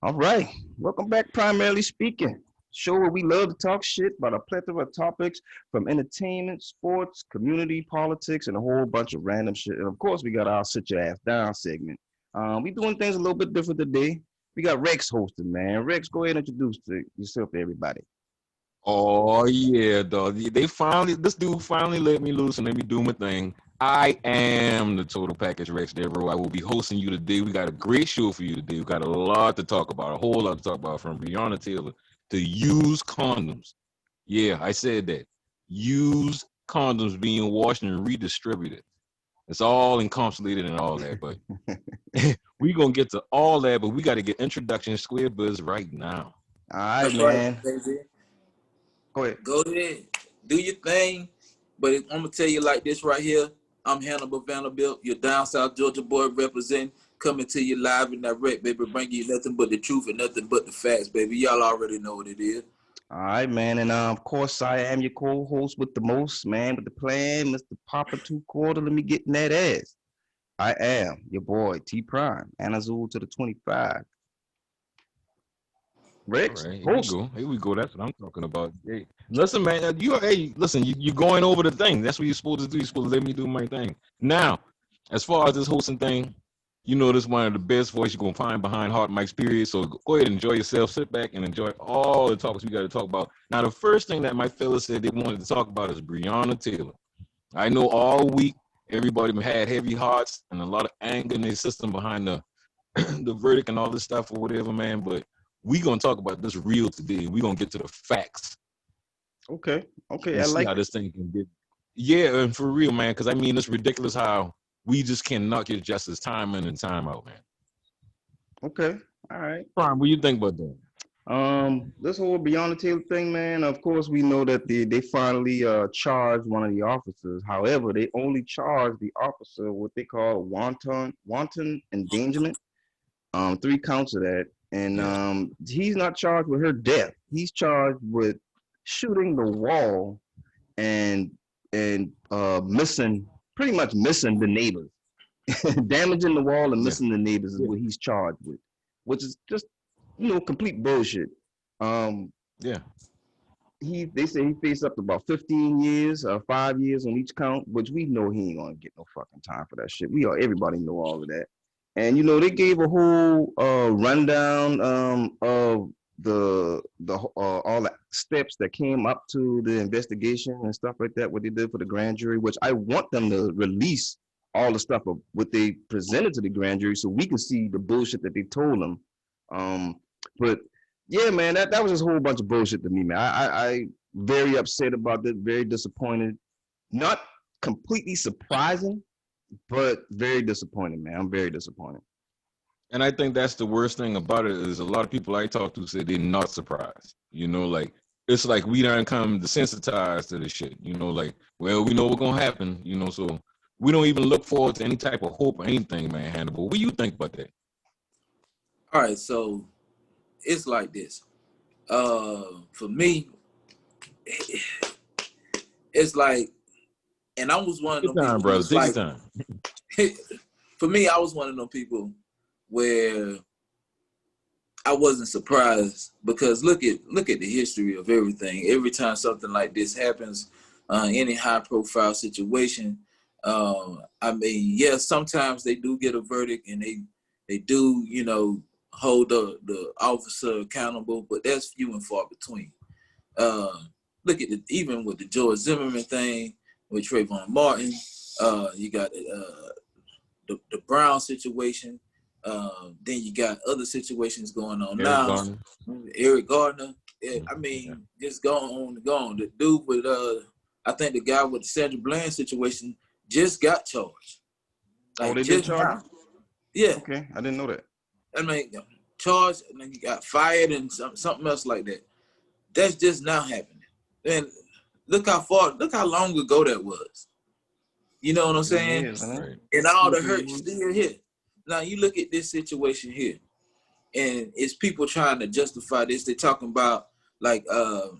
All right. Welcome back, Primarily Speaking. Show where we love to talk shit about a plethora of topics from entertainment, sports, community, politics, and a whole bunch of random shit. And of course, we got our Sit Your Ass Down segment. We doing things a little bit different today. We got Rex hosting, man. Rex, go ahead and introduce yourself to everybody. Oh yeah, dog. This dude finally let me loose and let me do my thing. I am the total package Rex Devereaux. I will be hosting you today. We got a great show for you today. We got a lot to talk about, a whole lot to talk about, from Breonna Taylor to used condoms. Yeah, I said that. Used condoms being washed and redistributed. It's all encapsulated and all that, but we gonna get to all that, but we got to get introduction square buzz right now. All right, That's right, man. baby. Go ahead. Go ahead, do your thing. But I'm gonna tell you like this right here. I'm Hannibal Vanderbilt, your down South Georgia boy representing, coming to you live and direct, baby. Bring you nothing but the truth and nothing but the facts, baby. Y'all already know what it is. All right, man. And of course, I am your co-host with the most, man, with the plan, Mr. Papa Two Quarter. Let me get in that ass. I am your boy, T Prime, Anazul to the 25. All Rex, right, here we host. go. Here we go. That's what I'm talking about. Hey, listen, man. Listen. You're going over the thing. That's what you're supposed to do. You're supposed to let me do my thing. Now, as far as this hosting thing, you know this is one of the best voices you're gonna find behind Hard Mike's period. So go ahead and enjoy yourself. Sit back and enjoy all the topics we got to talk about. Now, the first thing that my fellas said they wanted to talk about is Breonna Taylor. I know all week everybody had heavy hearts and a lot of anger in their system behind the the verdict and all this stuff or whatever, man. But we gonna talk about this real today. We gonna get to the facts Okay, okay, I and see like how it. this thing can get. Yeah, and for real, man. Because I mean, it's ridiculous how we just cannot get justice time in and time out, man. Okay, all right. Prime, what do you think about that? This whole Beyond the Taylor thing, man. Of course, we know that they finally charged one of the officers. However, they only charged the officer what they call wanton endangerment. Three counts of that, and Yeah, he's not charged with her death. He's charged with shooting the wall and missing, pretty much missing the neighbors. Damaging the wall and yeah, missing the neighbors is yeah, what he's charged with, which is just complete bullshit. Um, yeah. they say he faced up to about 15 years, 5 years on each count, which we know he ain't gonna get no fucking time for that shit. Everybody know all of that. And they gave a whole rundown of the all the steps that came up to the investigation and stuff like that, what they did for the grand jury, which I want them to release all the stuff of what they presented to the grand jury so we can see the bullshit that they told them. But yeah, man, that was just a whole bunch of bullshit to me, man. I very upset about that, very disappointed. Not completely surprising, but very disappointed, man. I'm very disappointed. And I think that's the worst thing about it is a lot of people I talk to say they're not surprised. Like it's like we don't come desensitized to this shit. Like, well, we know what's gonna happen. So we don't even look forward to any type of hope or anything, man. Hannibal, what do you think about that? All right, so it's like this. For me, it's like, and I was one of Take them your time, people who brother. was Take your like, time. for me, I was one of them people where I wasn't surprised because look at the history of everything. Every time something like this happens, any high profile situation, I mean, yes, sometimes they do get a verdict and they do, hold the officer accountable, but that's few and far between. Uh, Look at even with the George Zimmerman thing with Trayvon Martin, you got the Brown situation. Then you got other situations going on Eric now. Garner. Eric Gardner. I Yeah. mean, just go on and go on. The dude with I think the guy with the Sandra Bland situation just got charged. Oh, Like they did just charge now. him? Yeah. Okay, I didn't know that. I mean, charged and then he got fired and something else like that. That's just now happening. And look how long ago that was. You know what I'm 3 saying? years, huh? Right. And all Two, the three hurt years. still here. Now you look at this situation here, and it's people trying to justify this. They're talking about like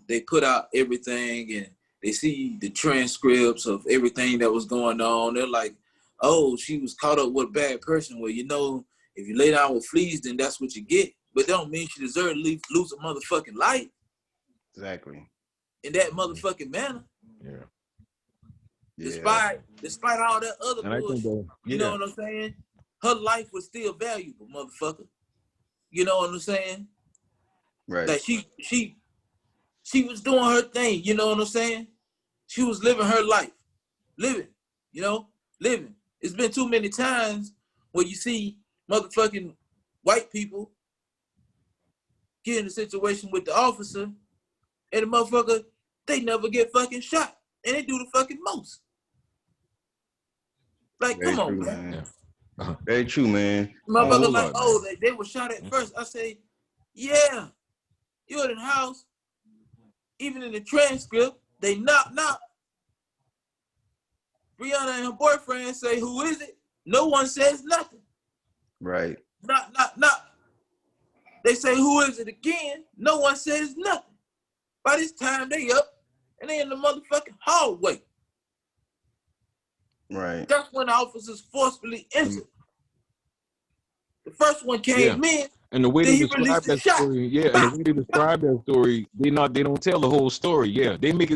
they put out everything and they see the transcripts of everything that was going on. They're like, oh, she was caught up with a bad person. Well, if you lay down with fleas, then that's what you get. but don't mean she deserves to lose a motherfucking life. Exactly. In that motherfucking manner. Yeah. Despite all that other And bullshit, you know what I'm saying? Her life was still valuable, motherfucker. You know what I'm saying? Right. Like she was doing her thing, you know what I'm saying? She was living her life. Living. It's been too many times where you see motherfucking white people get in a situation with the officer and the motherfucker, they never get fucking shot. And they do the fucking most. Like, Very come on, true, man. Yeah. Very true, man. Motherfucker like, oh, they were shot at first. I say, yeah, you're in the house. Even in the transcript, they knock. Brianna and her boyfriend say, who is it? No one says nothing. Right. Knock. They say, who is it again? No one says nothing. By this time, they up and they in the motherfucking hallway. Right. That's when the officers forcefully entered. The first one came in, and the way they he describe released the that shot. story, and the way they describe that story, they don't tell the whole story. Yeah, they made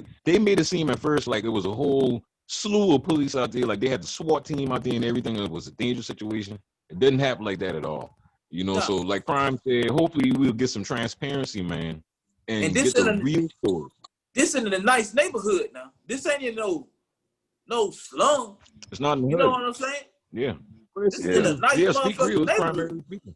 it seem at first like it was a whole slew of police out there, like they had the SWAT team out there and everything. It was a dangerous situation. It didn't happen like that at all. You know, so like Prime said, hopefully we'll get some transparency, man, and this get the real story. This in a nice neighborhood now. This ain't in no slum. It's not in the You hood. know what I'm saying? Yeah. This is in a nice speak real. motherfucking It's neighborhood. primarily speaking.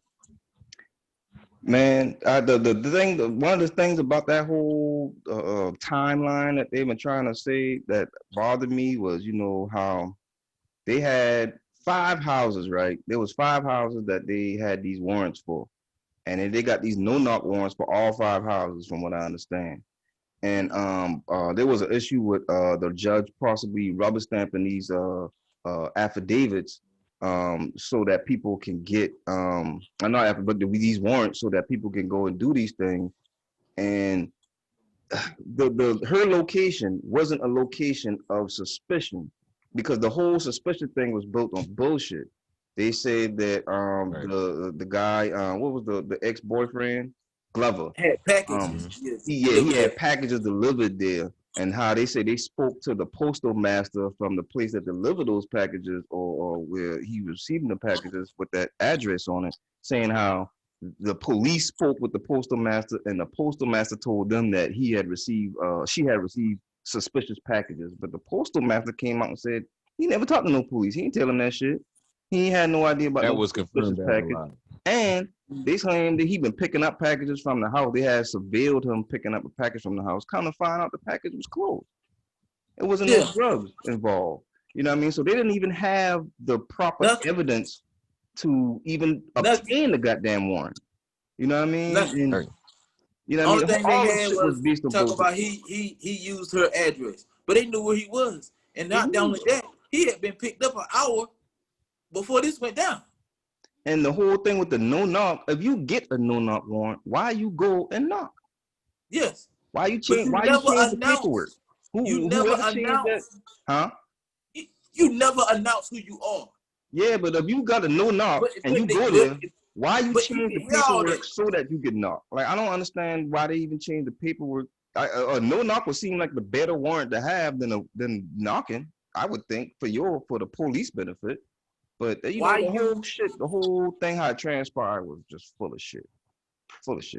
Man, the thing, one of the things about that whole timeline that they've been trying to say that bothered me was, you know, how they had 5 houses, right? There was 5 houses that they had these warrants for, and then they got these no-knock warrants for all 5 houses, from what I understand. And there was an issue with the judge possibly rubber stamping these affidavits so that people can get not affidavits, but these warrants so that people can go and do these things. And her location wasn't a location of suspicion, because the whole suspicion thing was built on bullshit. They said that the guy, what was the ex-boyfriend? Glover. Had packages. He had packages delivered there, and how they say they spoke to the postal master from the place that delivered those packages, or where he was receiving the packages with that address on it, saying how the police spoke with the postal master, and the postal master told them that she had received suspicious packages. But the postal master came out and said he never talked to no police. He didn't tell them that shit. He had no idea about that no was confirmed package. And they claimed that he been picking up packages from the house. They had surveilled him picking up a package from the house. Come to find out, the package was closed. It wasn't no drugs involved. You know what I mean? So they didn't even have the proper evidence to even obtain the goddamn warrant. You know what I mean? And, you know what I mean? All they had was talk about he used her address, but they knew where he was. And not only that, he had been picked up an hour before this went down. And the whole thing with the no-knock, if you get a no-knock warrant, why you go and knock? Yes. Why you change the paperwork? You never announce. Huh? You never announce who you are. Yeah, but if you got a no-knock and you go there, why you change the paperwork so that you get knocked? Like, I don't understand why they even change the paperwork. A no-knock would seem like the better warrant to have than knocking, I would think, for the police benefit. But the whole thing how it transpired was just full of shit.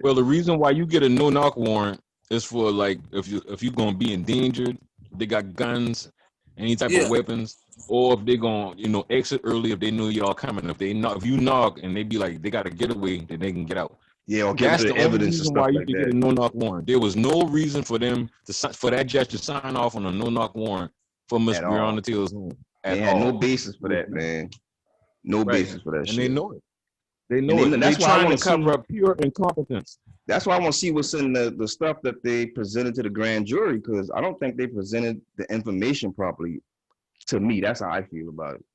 Well, the reason why you get a no-knock warrant is for, like, if you're gonna be endangered, they got guns, any type of weapons, or if they're gonna exit early if they know y'all coming. If you knock and they be like they got to get away, then they can get out. Yeah, or get the evidence and stuff why you like could that. get a no-knock warrant. There was no reason for them for that judge to sign off on a no-knock warrant for Miss Breonna Taylor's home. They had no basis for that, man. No basis for that and shit. They know it. They know it. That's why I want to cover up pure incompetence. That's why I want to see what's in the stuff that they presented to the grand jury, because I don't think they presented the information properly. To me, that's how I feel about it.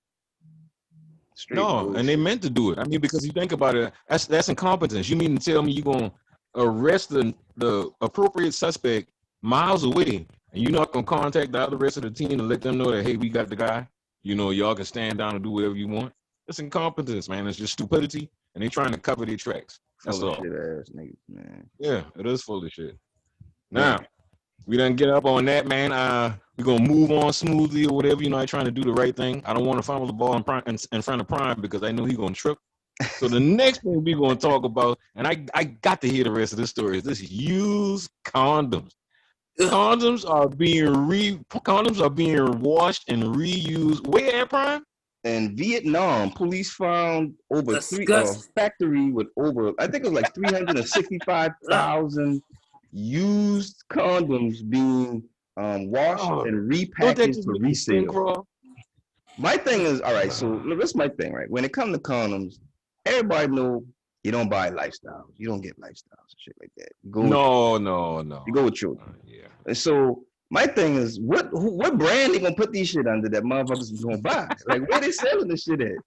And they meant to do it. I mean, because you think about it, that's incompetence. You mean to tell me you're gonna arrest the appropriate suspect miles away, and you're not gonna contact the other rest of the team and let them know that, hey, we got the guy. Y'all can stand down and do whatever you want. It's incompetence, man. It's just stupidity, and they're trying to cover their tracks. That's Full of all. shit ass niggas, man. Yeah, it is full of shit. Man. Now, we done get up on that, man. We're gonna move on smoothly or whatever. You know, I trying to do the right thing. I don't want to fumble the ball in front of Prime because I know he's gonna trip. So the next thing we're gonna talk about, and I got to hear the rest of this story, is this used condoms. Condoms are being washed and reused. Where at, Prime? In Vietnam, police found over Disgusting. factory with over, I think it was like 365,000 used condoms being washed Oh, and don't that repackaged just for make your skin resale. crawl? My thing is, all right, so look, that's my thing, right? When it comes to condoms, everybody know you don't buy lifestyles. You don't get lifestyles and shit like that. You go with children. Yeah. And so my thing is, what brand they gonna put these shit under that motherfuckers is gonna buy? Like, where they selling this shit at?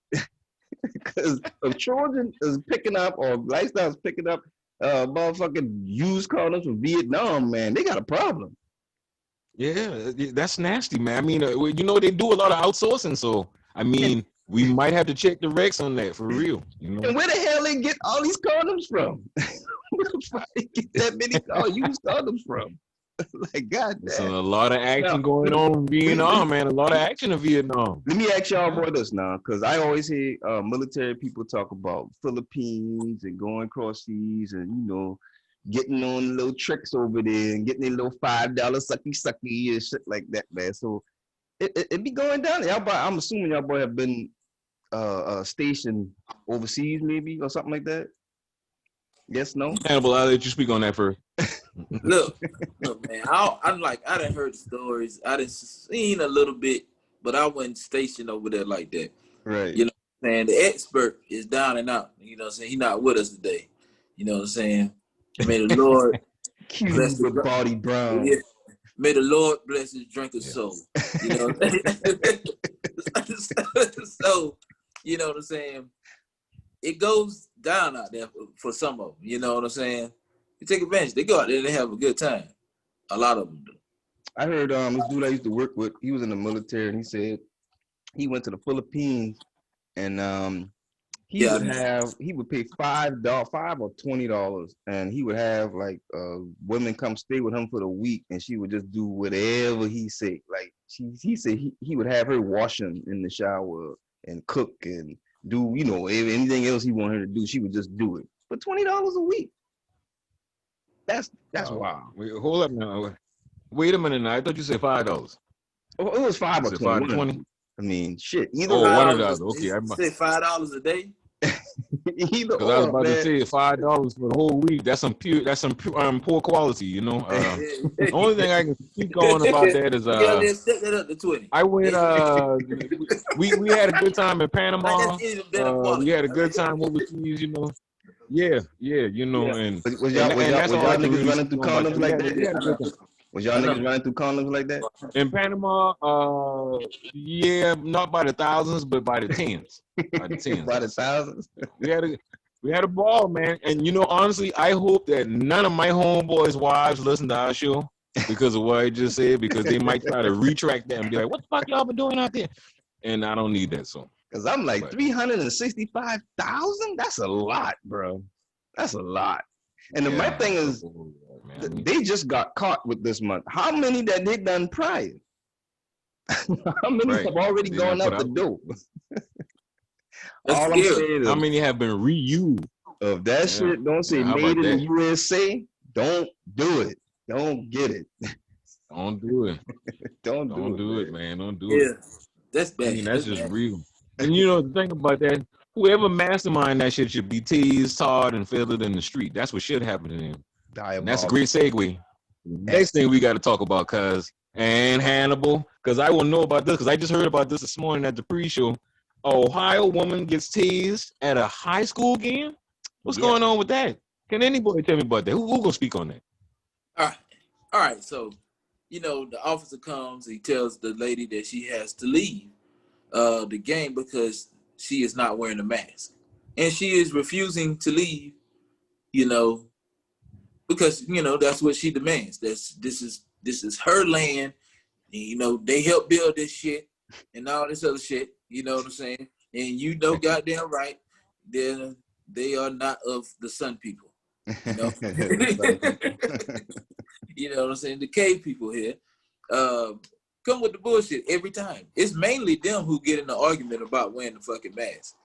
Because if children is picking up or lifestyles picking up motherfucking used condoms from Vietnam, man, they got a problem. Yeah, that's nasty, man. I mean, you know, they do a lot of outsourcing, so I mean, we might have to check the Rex on that for real. You know, And where the hell they get all these condoms from? Where the fuck they get that many used condoms from? Like, goddamn. there's a lot of action Now, going on in Vietnam, man. A lot of action in Vietnam. let me ask y'all about this now, because I always hear military people talk about Philippines and going across seas and, you know, getting on little tricks over there and getting a little $5 sucky and shit like that, man. So it be going down. I'm assuming y'all boy have been stationed overseas maybe or something like that. Yes, no? Hannibal, I'll let you speak on that first. Look, man. I done heard stories. I done seen a little bit, but I wasn't stationed over there like that. Right. You know what I'm saying? The expert is down and out. You know what I'm saying? He's not with us today. You know what I'm saying? May the Lord bless Cuba his Body Brown. Yeah. May the Lord bless his drinker's soul. You know what I'm saying? So, you know what I'm saying? It goes down out there for some of them. You know what I'm saying? You take advantage. They go out there and they have a good time. A lot of them do. I heard this dude I used to work with, he was in the military and he said he went to the Philippines and he would pay $5 or $20 and he would have like women come stay with him for the week and she would just do whatever he said. Like he said he would have her wash him in the shower and cook and do, you know, anything else he wanted her to do, she would just do it for $20 a week. That's wild. Wait, hold up now. Wait a minute now. I thought you said $5. It was 5 or 20. 20? I mean, shit. Either $1. Okay, Say $5 a day. either because I was or, about to man. say $5 for the whole week. That's some poor quality, you know. The only thing I can speak on about that is let's set that up to 20. I went we had a good time in Panama. We had a good time overseas, you know. Yeah, you know, and Was y'all that's all I can niggas really running through speak on. condoms like that? We had a good time. Was y'all niggas running through condoms like that? In Panama, yeah, not by the thousands, but by the tens. By the tens. By the thousands? We had a ball, man. And you know, honestly, I hope that none of my homeboys' wives listen to our show because of what I just said, because they might try to retract that and be like, what the fuck y'all been doing out there? And I don't need that song. Because I'm like, 365,000? That's a lot, bro. That's a lot. And my thing is, they just got caught with this month. How many that they done prior? How many have already gone out the door? All I'm saying is, how many have been reused? Of that shit, don't say made in the USA. Don't do it. Don't get it. Don't do it. Don't do it, man. Don't do it. That's bad. I mean, that's just real. And you know, the thing about that, whoever mastermind that shit should be teased, tarred, and feathered in the street. That's what should happen to them. And that's a great segue. Next thing we got to talk about, and Hannibal, because I will know about this, because I just heard about this morning at the pre-show. Ohio woman gets tased at a high school game. What's going on with that? Can anybody tell me about that? Who gonna speak on that? All right. So, you know, the officer comes. He tells the lady that she has to leave the game because she is not wearing a mask, and she is refusing to leave. You know, because you know that's what she demands. This is her land. And, you know, they helped build this shit and all this other shit. You know what I'm saying? And you know, goddamn right, then they are not of the sun people. You know, you know what I'm saying? The cave people here come with the bullshit every time. It's mainly them who get in the argument about wearing the fucking mask.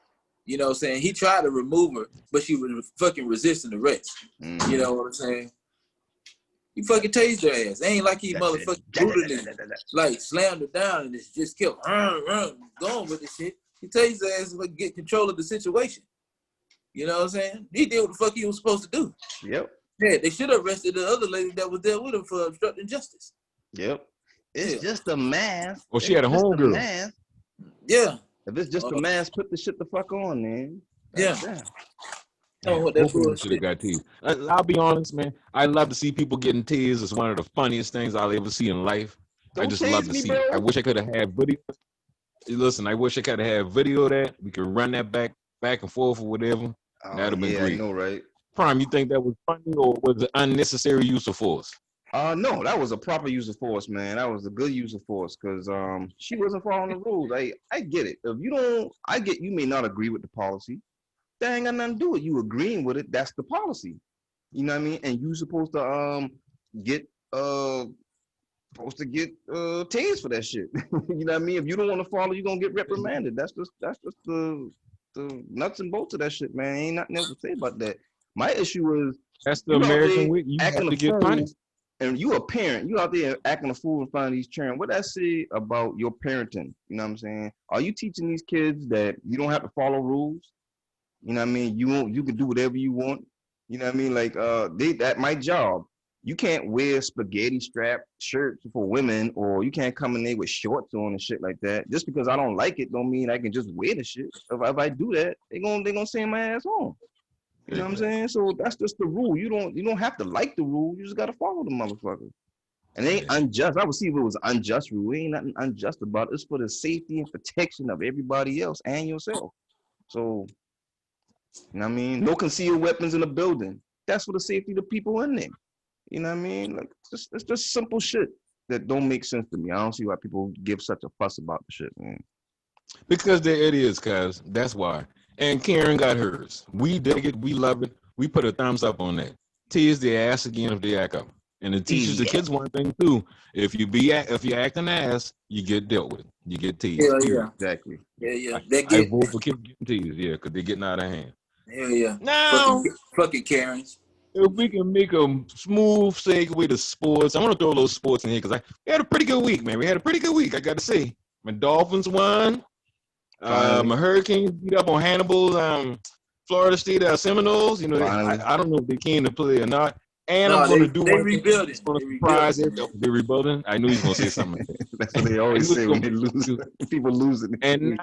You know what I'm saying? He tried to remove her, but she was fucking resisting the rest. You know what I'm saying? He fucking tased her ass. It ain't like he motherfucking brutally like slammed her down and just kept going with the shit. He tased her ass to get control of the situation. You know what I'm saying? He did what the fuck he was supposed to do. Yep. Yeah, they should have arrested the other lady that was there with him for obstructing justice. Yep. It's just a mask. Well, she had a homegirl. Yeah. If it's just a mask, put the shit the fuck on, man. Yeah. What that should have got teased. I'll be honest, man. I love to see people getting teased. It's one of the funniest things I'll ever see in life. I just love to see it. I wish I could have had video. Listen, I wish I could have had video of that. We could run that back and forth or whatever. That'd have been great. I know, right? Prime, you think that was funny or was it unnecessary use of force? No, that was a proper use of force, man. That was a good use of force because she wasn't following the rules. I get it. If you don't, I get you may not agree with the policy. That ain't got nothing to do with you agreeing with it. That's the policy. You know what I mean? And you supposed to get tased for that shit. You know what I mean? If you don't want to follow, you're gonna get reprimanded. That's just the nuts and bolts of that shit, man. Ain't nothing else to say about that. My issue is that's the American way. You have to get punished. And you a parent, you out there acting a fool in front of these children. What that say about your parenting? You know what I'm saying? Are you teaching these kids that you don't have to follow rules? You know what I mean? You can do whatever you want. You know what I mean? Like at my job, you can't wear spaghetti strap shirts for women, or you can't come in there with shorts on and shit like that. Just because I don't like it don't mean I can just wear the shit. If I do that, they gonna send my ass home. You know what I'm saying? So that's just the rule. You don't have to like the rule. You just gotta follow the motherfucker. And it ain't unjust. I would see if it was an unjust rule. It ain't nothing unjust about it. It's for the safety and protection of everybody else and yourself. So, you know what I mean? No concealed weapons in the building. That's for the safety of the people in there. You know what I mean? Like it's just simple shit that don't make sense to me. I don't see why people give such a fuss about the shit, man. Because it is, cuz. That's why. And Karen got hers. We dig it. We love it. We put a thumbs up on that. Tease their ass again if they act up. And it teaches the kids one thing too. If you act an ass, you get dealt with. You get teased. Yeah. Exactly. Yeah. I vote for kids getting teased. Yeah, because they're getting out of hand. Yeah. Now, fucking Karens. If we can make a smooth segue to sports, I want to throw a little sports in here because we had a pretty good week, man. We had a pretty good week, I got to say. My Dolphins won. My Hurricanes beat up on Hannibal's Florida State Seminoles. You know, I don't know if they came to play or not. And I'm going to do one thing. It's going to surprise everybody. They're rebuilding. I knew he was going to say something like that. That's what they always say when they lose. People losing. And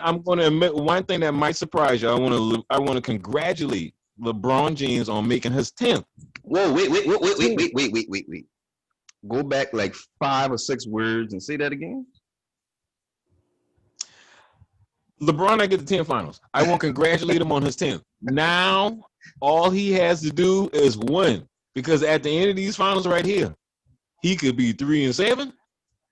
I'm going to admit one thing that might surprise you. I want to congratulate LeBron James on making his 10th. Whoa, wait. Go back like 5 or 6 words and say that again. LeBron, I get the 10 finals. I want to congratulate him on his 10th. Now, all he has to do is win. Because at the end of these finals right here, he could be 3-7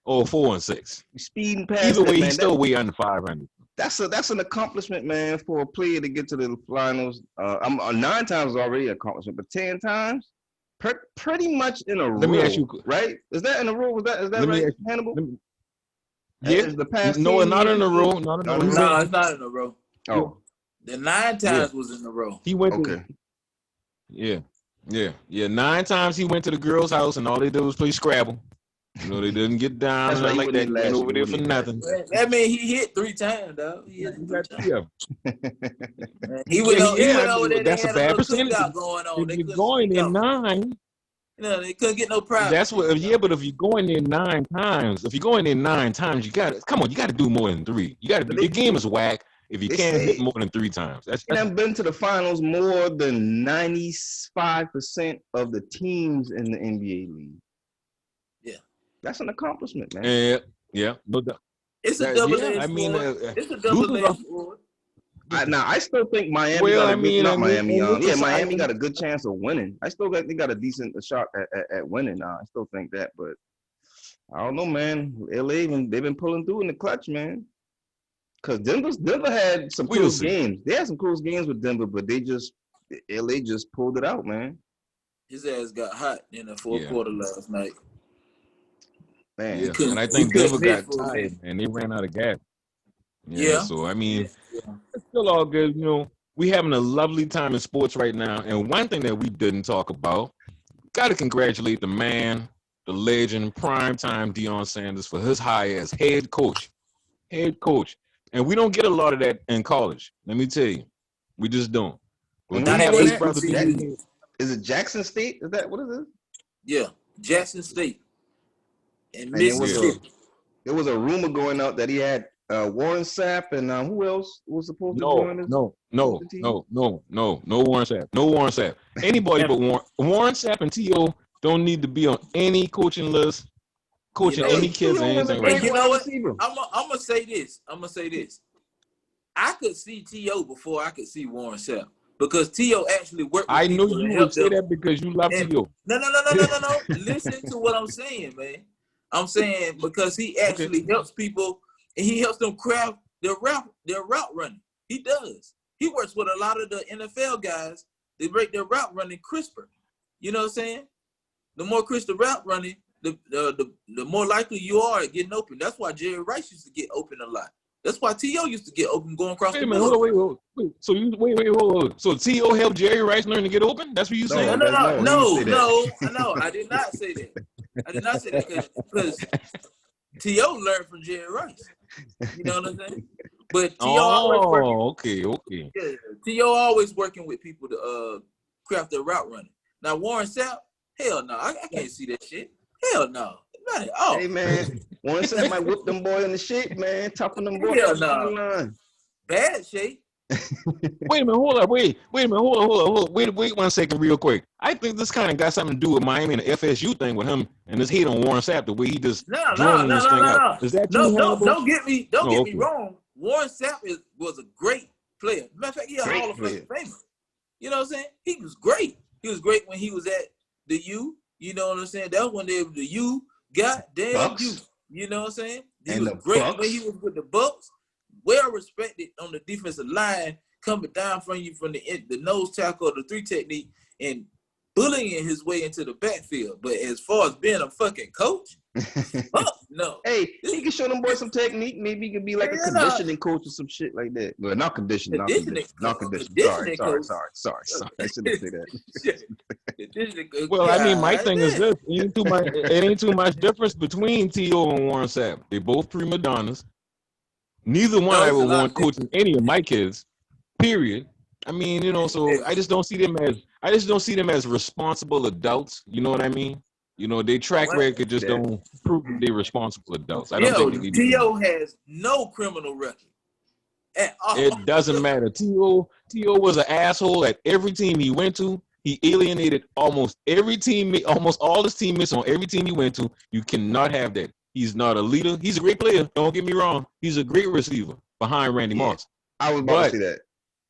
or 4-6. Speeding past either way, man, he's still way under 500. That's an accomplishment, man, for a player to get to the finals. 9 times already an accomplishment, but 10 times, pretty much in a row. Let me ask you, right? Is that in a row? Is that right, Hannibal? Yeah. The past no, not in a row. No, it's not in a row. Oh, the 9 times was in a row. He went. Okay. Yeah. 9 times he went to the girl's house and all they did was play Scrabble. You know, they didn't get down right, like that. He went over there for nothing. That means he hit 3 times, dog. He hit 3 times. He went over there. That's a bad percentage. Going on. If you're going in 9. They couldn't get no prize. That's what. Yeah, but if you're going in 9 times, you got to do more than 3. You got to. Your game is whack if you can't hit more than 3 times. I've been to the finals more than 95% of the teams in the NBA league. Yeah, that's an accomplishment, man. Yeah, but it's a double-edged sword. It's a double-edged sword. I still think Miami. Miami got a good chance of winning. I still think they got a decent shot at winning. Now I still think that, but I don't know, man. LA, they've been pulling through in the clutch, man. Because Denver had some We'll close see. games. They had some close games with Denver, but LA just pulled it out, man. His ass got hot in the fourth quarter last night. Man, Yeah, and I think Denver got tired, and they ran out of gas. Yeah, so I mean, it's still all good. You know, we having a lovely time in sports right now. And one thing that we didn't talk about, got to congratulate the man, the legend, primetime Deion Sanders for his hire as head coach. Head coach. And we don't get a lot of that in college. Let me tell you, we just don't. But to have this brother be is it Jackson State? Is that what is it? Yeah, Jackson State and Mississippi. There was a rumor going out that he had Warren Sapp and who else was supposed to join us? No Warren Sapp. No Warren Sapp. Anybody but Warren Sapp and T.O. don't need to be on any coaching list, coaching any kids or anything right now. You know what? I'm gonna say this. I could see T.O. before I could see Warren Sapp. Because T.O. actually worked with I know you would say that because you love T.O. No. Listen to what I'm saying, man. I'm saying because he actually helps people and he helps them craft their route running. He does. He works with a lot of the NFL guys. They make their route running crisper. You know what I'm saying? The more crisp the route running, the more likely you are at getting open. That's why Jerry Rice used to get open a lot. That's why T.O. used to get open going across the middle. Wait. So hold. So T.O. helped Jerry Rice learn to get open? That's what you saying? No. I did not say that. I did not say that because T.O. learned from Jerry Rice. You know what I'm saying? But T.O. always working. Yeah, T.O. always working with people to craft their route running. Now Warren Sapp, hell no, I can't see that shit. Hell no. Not at all. Hey man, Warren Sapp might whip them boy in the shape, man. Toughen them boys up on the line. Bad shape. Wait a minute, hold up. Wait 1 second real quick. I think this kind of got something to do with Miami and the FSU thing with him and this hate on Warren Sapp, the way he just drilling this thing out. Is that true? Don't get me wrong. Warren Sapp was a great player. Matter of fact, he a Hall of Famer. You know what I'm saying? He was great. He was great when he was at the U. You know what I'm saying? That was when they were the U. Goddamn you. You know what I'm saying? He was great when he was with the Bucks. Well respected on the defensive line, coming down from you from the nose tackle or the 3 technique and bullying his way into the backfield. But as far as being a fucking coach, fuck no. Hey, he can show them boys some technique. Maybe he could be like a conditioning coach or some shit like that. Well, not conditioning. Sorry. I shouldn't say that. Well, I mean, my thing is this: it ain't too much difference between T.O. and Warren Sapp. They both prima donnas. Neither one I would want coaching any of my kids. Period. I mean, you know, so I just don't see them as responsible adults. You know what I mean? You know, they track record just don't prove that they're responsible adults. I don't think they need T.O. has no criminal record at all. It doesn't matter. T.O. was an asshole at every team he went to. He alienated almost every teammate, almost all his teammates on every team he went to. You cannot have that. He's not a leader. He's a great player. Don't get me wrong. He's a great receiver behind Randy Moss. I was about to say that.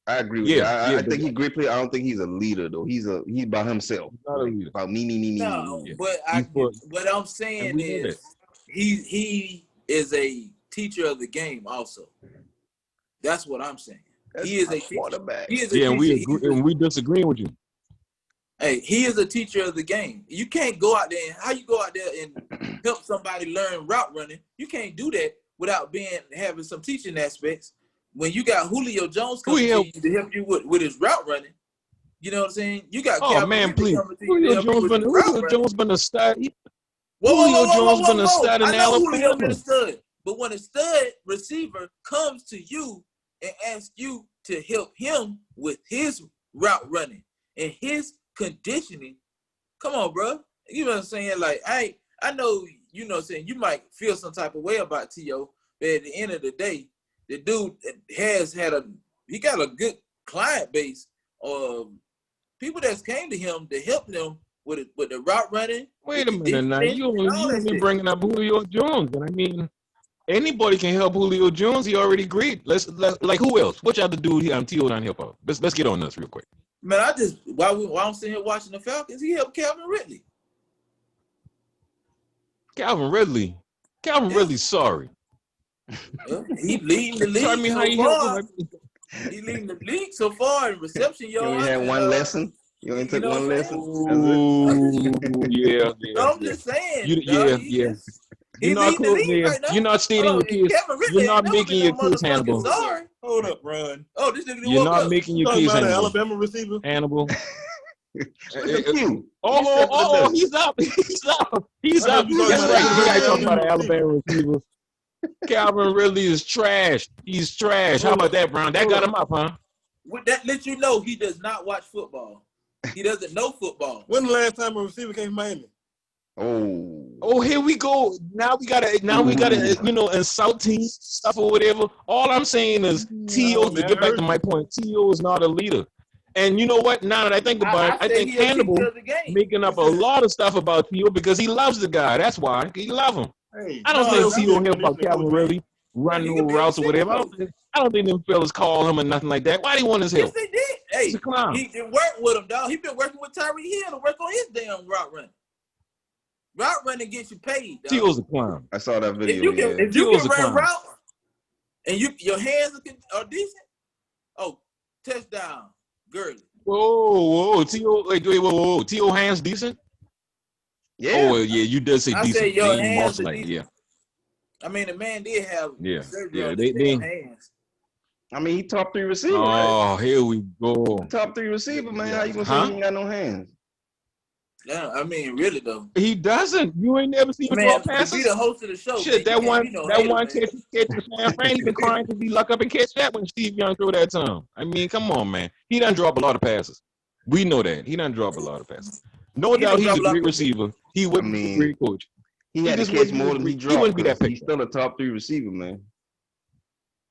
I agree with you. I think he's a great player. I don't think he's a leader though. He's by himself. Not a leader. About me. No, but what I'm saying is he is a teacher of the game also. That's what I'm saying. He is a quarterback. And we disagree with you. Hey, he is a teacher of the game. You can't go out there and how you go out there and help somebody learn route running. You can't do that without having some teaching aspects. When you got Julio Jones coming to help you with his route running, you know what I'm saying? You got Julio Jones been a stud. Julio Jones been a stud in Alabama. But when a stud receiver comes to you and asks you to help him with his route running and his conditioning, come on, bro. You know what I'm saying? Like, I know, you know what I'm saying, you might feel some type of way about T.O., but at the end of the day, the dude he got a good client base of people that came to him to help them with the route running. Wait a minute now. You only bringing up Julio Jones. And I mean, anybody can help Julio Jones. He already agreed. Let's like who else? Which other dude here T.O. done help out? Let's get on this real quick. Man, while I'm sitting here watching the Falcons, he helped Calvin Ridley. Calvin Ridley, sorry. He leading the Tell league me how so you helping. far. He leading the league so far in reception You only yards. had And, one lesson. You only you took know one what I'm lesson. saying? That's it. Oh, yeah, No, yeah, I'm yeah. just saying, You, dog. yeah, yeah. He You're not leading the cool. league Yeah, right now. you're not stating Hold your on, case. Kevin You're Ridley ain't not never making been no your case, motherfucking Hannibal. sorry. Hold up, Ron. Oh, this nigga You're woke not up. making You your talking case, about an Hannibal. Alabama receiver? Hannibal. Look at you. Oh, he's up. He's I heard up. you talking That's about right. You guys talking Alabama about an receiver. Alabama receiver. Calvin Ridley is trash. He's trash. How Hold about up. that, Brown? That Hold got up. him up, huh? With that let you know he does not watch football. He doesn't know football. When the last time a receiver came from Miami? Oh, here we go. Now we gotta, insult team stuff or whatever. All I'm saying is T.O. No, To man, I get back heard to you. my point, T.O. is not a leader. And you know what? Now that I think about it, I I say think he a teacher Hannibal of the game. making up a lot of stuff about T.O. because he loves the guy. That's why he love him. Hey, I don't No, think T.O. can be T.O. a help about conditioning Calvin coach, man. really run he no could be a routes or receiver whatever. coach. I don't think them fellas call him or nothing like that. Why do you want his Yes, help? they did. He's Hey, a clown. he did work with him, dog. He been working with Tyree Hill to work on his damn route running. Route running gets you paid, dog. T.O.'s a clown. I saw that video. If you T.O.'s can a run clown. routes and your hands are decent, oh, touchdown, Gurley. Whoa, T.O. Whoa. T.O. hands decent? Yeah. Oh, yeah, you did say I decent. say your They ain't hands monster are like, decent. yeah. I mean, the man did have surgery on his They damn hands. I mean, he top 3 receiver, Oh, right? here we go. Top 3 receiver, man. Yeah. How you gonna say he ain't got no hands? Yeah, I mean, really though. He doesn't. You ain't never seen him throw Man, to be passes? the host of the show, Shit, man, you that can't one be no hater, man. catch the San Fran, he been crying because he luck up and catch that when Steve Young threw that to him. I mean, come on, man. He done drop a lot of passes. We know that. He done drop a lot of passes. No He doubt done he's drop a a lot great of- receiver. He wouldn't be a great coach. He had to just catch wouldn't more be than he he dropped wouldn't be that because he's picture. still a top 3 receiver, man.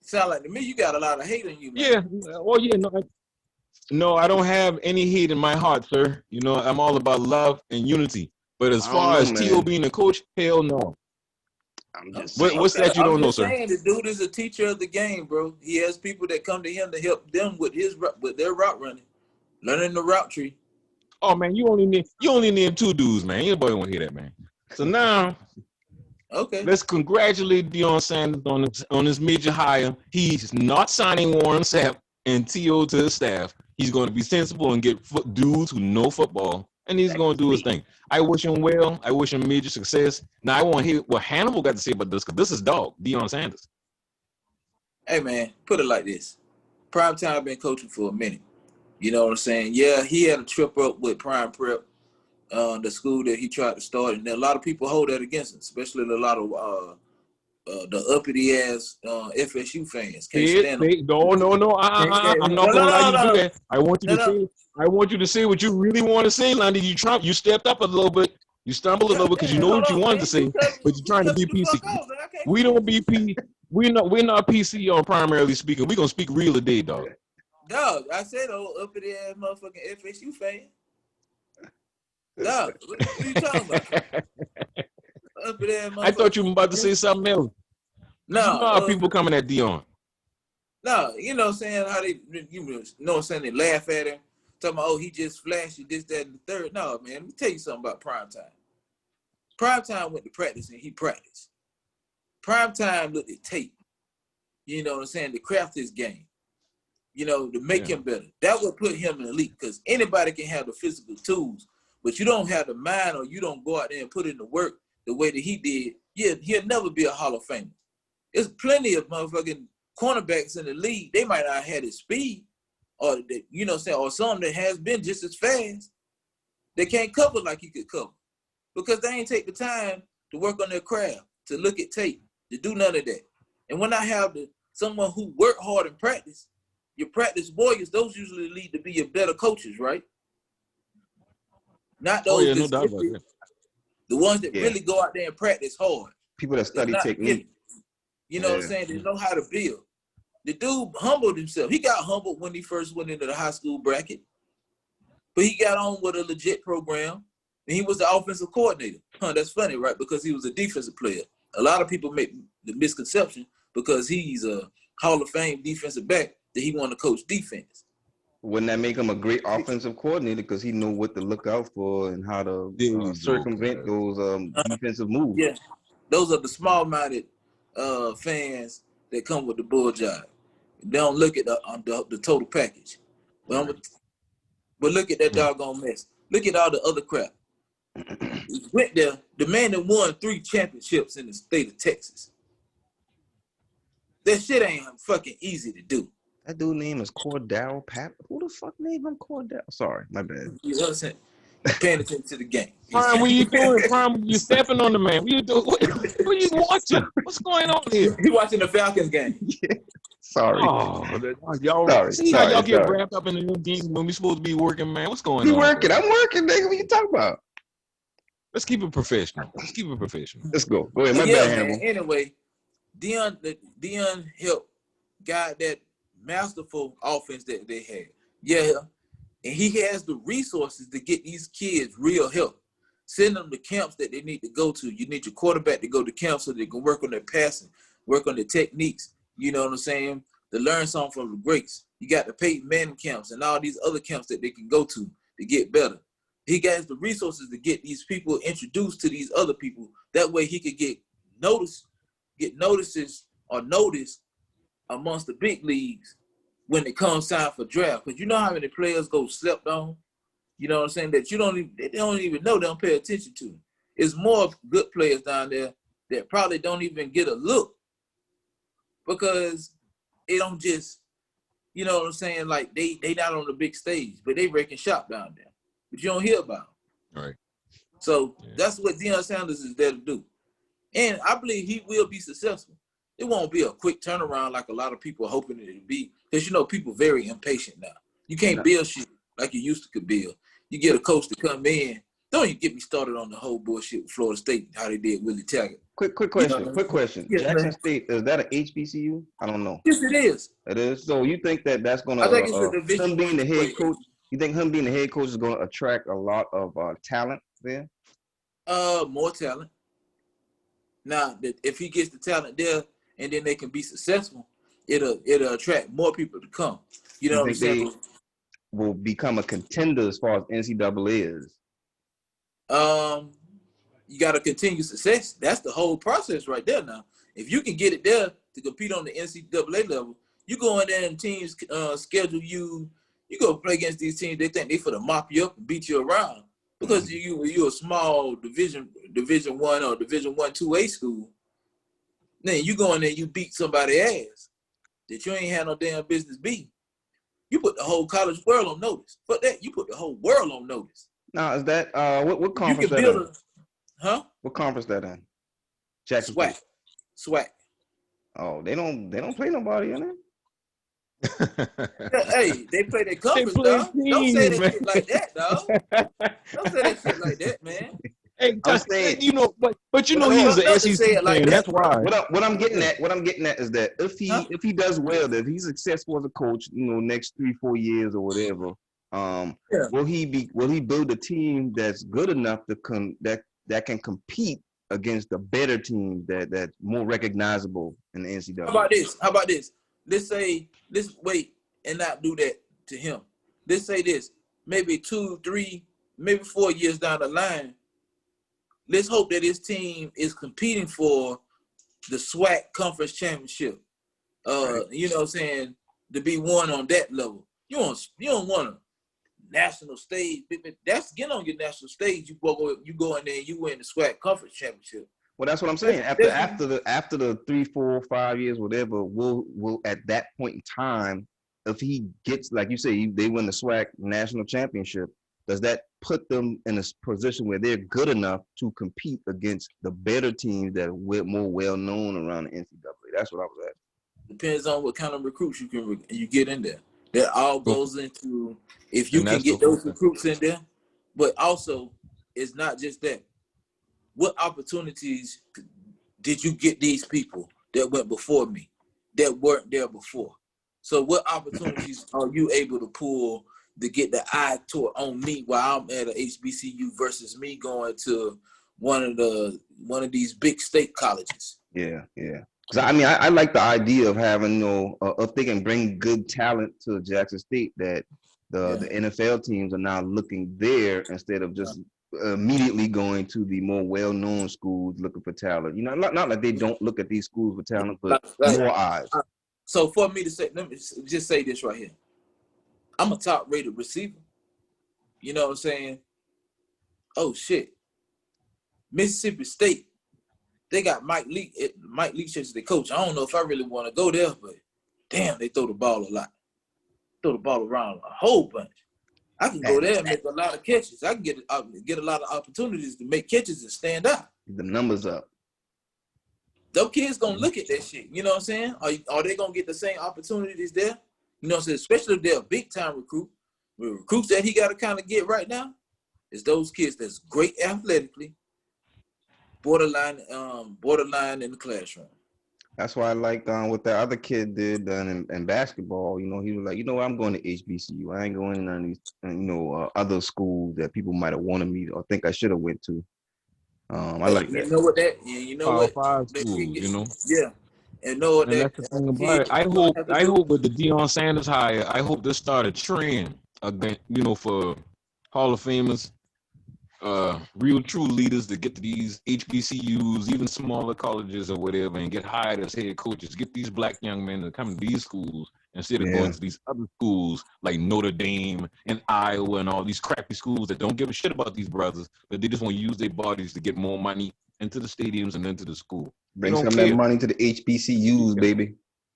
Sound like to me you got a lot of hate on you, man. Yeah. Oh, yeah. No, I don't have any hate in my heart, sir. You know, I'm all about love and unity. But as I don't far know, as T.O. man. being a coach, hell no. I'm just saying. What's that you I'm don't know, just sir? saying the dude is a teacher of the game, bro. He has people that come to him to help them with their route running, learning the route tree. Oh man, you only need 2 dudes, man. Anybody want to hear that, man? So now, Okay. let's congratulate Deion Sanders on his major hire. He's not signing Warren Sapp and T.O. to his staff. He's going to be sensible and get dudes who know football, and he's going to do his thing. I wish him well. I wish him major success. Now I want to hear what Hannibal got to say about this because this is dog Deion Sanders. Hey man, put it like this: Primetime been coaching for a minute. You know what I'm saying? Yeah, he had a trip up with Prime Prep, the school that he tried to start, and a lot of people hold that against him, especially a lot of the uppity ass FSU fans. Can't stand them. No. I'm not gonna allow you to do that. I want you to say what you really want to say, Landy. You stepped up a little bit. You stumbled a little bit because you know what you wanted to say, but you're trying to be PC. We don't be P. We're not PC on primarily speaking. We're gonna speak real today, dog. Dog, I said old uppity ass motherfucking FSU fan. Dog, what are you talking about? Uppity ass motherfucker. I thought you were about to say something else. No, you know how people coming at Deion. No, you know what I'm saying? How they, you know what I'm saying? They laugh at him, talking about, oh, he just flashy, this, that, and the third. No, man, let me tell you something about Primetime. Primetime went to practice and he practiced. Primetime looked at tape, you know what I'm saying, to craft his game, you know, to make him better. That would put him in the league because anybody can have the physical tools, but you don't have the mind or you don't go out there and put in the work the way that he did. Yeah, he'll never be a Hall of Famer. There's plenty of motherfucking cornerbacks in the league. They might not have his speed, or they, you know what I'm saying, or some that has been just as fast. They can't cover like he could cover because they ain't take the time to work on their craft, to look at tape, to do none of that. And when I have someone who work hard in practice, your practice warriors, those usually lead to be your better coaches, right? Not those no doubt about that. the ones that really go out there and practice hard. People that study technique. You know what I'm saying? They know how to build. The dude humbled himself. He got humbled when he first went into the high school bracket. But he got on with a legit program. And he was the offensive coordinator. That's funny, right? Because he was a defensive player. A lot of people make the misconception because he's a Hall of Fame defensive back that he wanted to coach defense. Wouldn't that make him a great offensive coordinator because he know what to look out for and how to circumvent those defensive moves? Yeah, those are the small-minded fans that come with the bull job. They don't look at the total package. But, but look at that doggone mess. Look at all the other crap. Went there, the man that won 3 championships in the state of Texas. That shit ain't fucking easy to do. That dude name is Cordell Pat. Who the fuck named him Cordell? Sorry, my bad. You know what I'm saying? Paying attention to the game. Prime, what you doing? Prime, you stepping on the man. What you doing? What are you watching? What's going on here? He watching the Falcons game. Yeah. Sorry. Oh, y'all Sorry, see how y'all get sorry. wrapped up in the new games when we supposed to be working, man? What's going We on? working. I'm working, nigga. What you talking about? Let's keep it professional. Let's keep it professional. Let's go. Go ahead. My Yeah, bad, man. Hannibal. Anyway, Deion helped guide that masterful offense that they had. Yeah, and he has the resources to get these kids real help. Send them to camps that they need to go to. You need your quarterback to go to camps so they can work on their passing, work on their techniques. You know what I'm saying? To learn something from the greats. You got the Peyton Manning camps and all these other camps that they can go to get better. He got the resources to get these people introduced to these other people. That way he could get notices or notice amongst the big leagues when it comes time for draft. Because you know how many players go slept on? You know what I'm saying? That they don't even know, they don't pay attention to. It's more good players down there that probably don't even get a look because they don't just, you know what I'm saying? Like they not on the big stage, but they wrecking shop down there. But you don't hear about them. All right. So that's what Deion Sanders is there to do. And I believe he will be successful. It won't be a quick turnaround like a lot of people are hoping it to be. Because, you know, people very impatient now. You can't build shit like you used to could build. You get a coach to come in. Don't you get me started on the whole bullshit with Florida State, how they did Willie Taggart. Quick question. You know, Quick question. yeah, Jackson man. State, is that an HBCU? I don't know. Yes, it is. It is. So you think that's gonna I think it's a division him being the head one. coach? You think him being the head coach is gonna attract a lot of talent there? More talent. Now, if he gets the talent there and then they can be successful, it'll attract more people to come. You know what I'm saying? They will become a contender as far as NCAA is. You got to continue success. That's the whole process right there. Now, if you can get it there to compete on the NCAA level, you go in there and teams schedule you. You go play against these teams. They think they for to mop you up and beat you around because you're a small Division 1 or Division 1 2A school. Then you go in there and you beat somebody's ass that you ain't had no damn business beating. You put the whole college world on notice. But that you put the whole world on notice. Now is that what conference you can that build in? What conference that in? Jackson State. SWAC. Oh, they don't play nobody in it. Hey, they play their conference, dog. Don't say that shit like that, dog. Don't say that shit like that, man. Hey, I'm saying, you know, but you know he was an SEC like fan. That's why. What I'm getting at is that if he does well, if he's successful as a coach, you know, next 3-4 years or whatever, will he build a team that's good enough that can compete against the better team that's more recognizable in the NCAA? How about this? Let's wait and not do that to him. Let's say this, maybe 2, 3, maybe 4 years down the line, let's hope that his team is competing for the SWAC conference championship. Right. You know what I'm saying, to be won on that level. You don't want a national stage. That's get on your national stage. You go in there and you win the SWAC conference championship. Well, that's what I'm saying. After the 3, 4, 5 years, whatever, will at that point in time, if he gets, like you say, they win the SWAC national championship, does that put them in a position where they're good enough to compete against the better teams that are more well known around the NCAA? That's what I was asking. Depends on what kind of recruits you get in there. That all goes into if you can get those recruits in there, but also it's not just that. What opportunities did you get these people that went before me that weren't there before? So what opportunities are you able to pull to get the eye on me while I'm at a HBCU versus me going to one of these big state colleges? Yeah. Because I mean, I like the idea of having, you know, if they can bring good talent to Jackson State, that the NFL teams are now looking there instead of just immediately going to the more well-known schools looking for talent. You know, not like they don't look at these schools for talent, but more eyes. So for me to say, let me just say this right here. I'm a top-rated receiver. You know what I'm saying? Oh shit, Mississippi State. They got Mike Leach. Mike Leach is the coach. I don't know if I really want to go there, but damn, they throw the ball a lot. Throw the ball around a whole bunch. I can go there and make a lot of catches. I can get a lot of opportunities to make catches and stand out. The numbers up. Those kids gonna look at that shit. You know what I'm saying? Are they gonna get the same opportunities there? You know what I'm saying? Especially if they're a big time recruit. The recruits that he got to kind of get right now is those kids that's great athletically, borderline in the classroom. That's why I like what that other kid did in basketball. You know, he was like, you know what, I'm going to HBCU. I ain't going to none of these, other schools that people might have wanted me or think I should have went to. I like that. You know what that? Yeah, you know Power what? five schools, you know. Yeah, and know what And that. that's the thing about it. I hope with the Deion Sanders hire, I hope this start a trend again, you know, for Hall of Famers, real true leaders to get to these HBCUs, even smaller colleges or whatever, and get hired as head coaches. Get these black young men to come to these schools instead of going to these other schools like Notre Dame and Iowa and all these crappy schools that don't give a shit about these brothers, but they just want to use their bodies to get more money into the stadiums and into the school. Bring some of that money to the HBCUs, baby.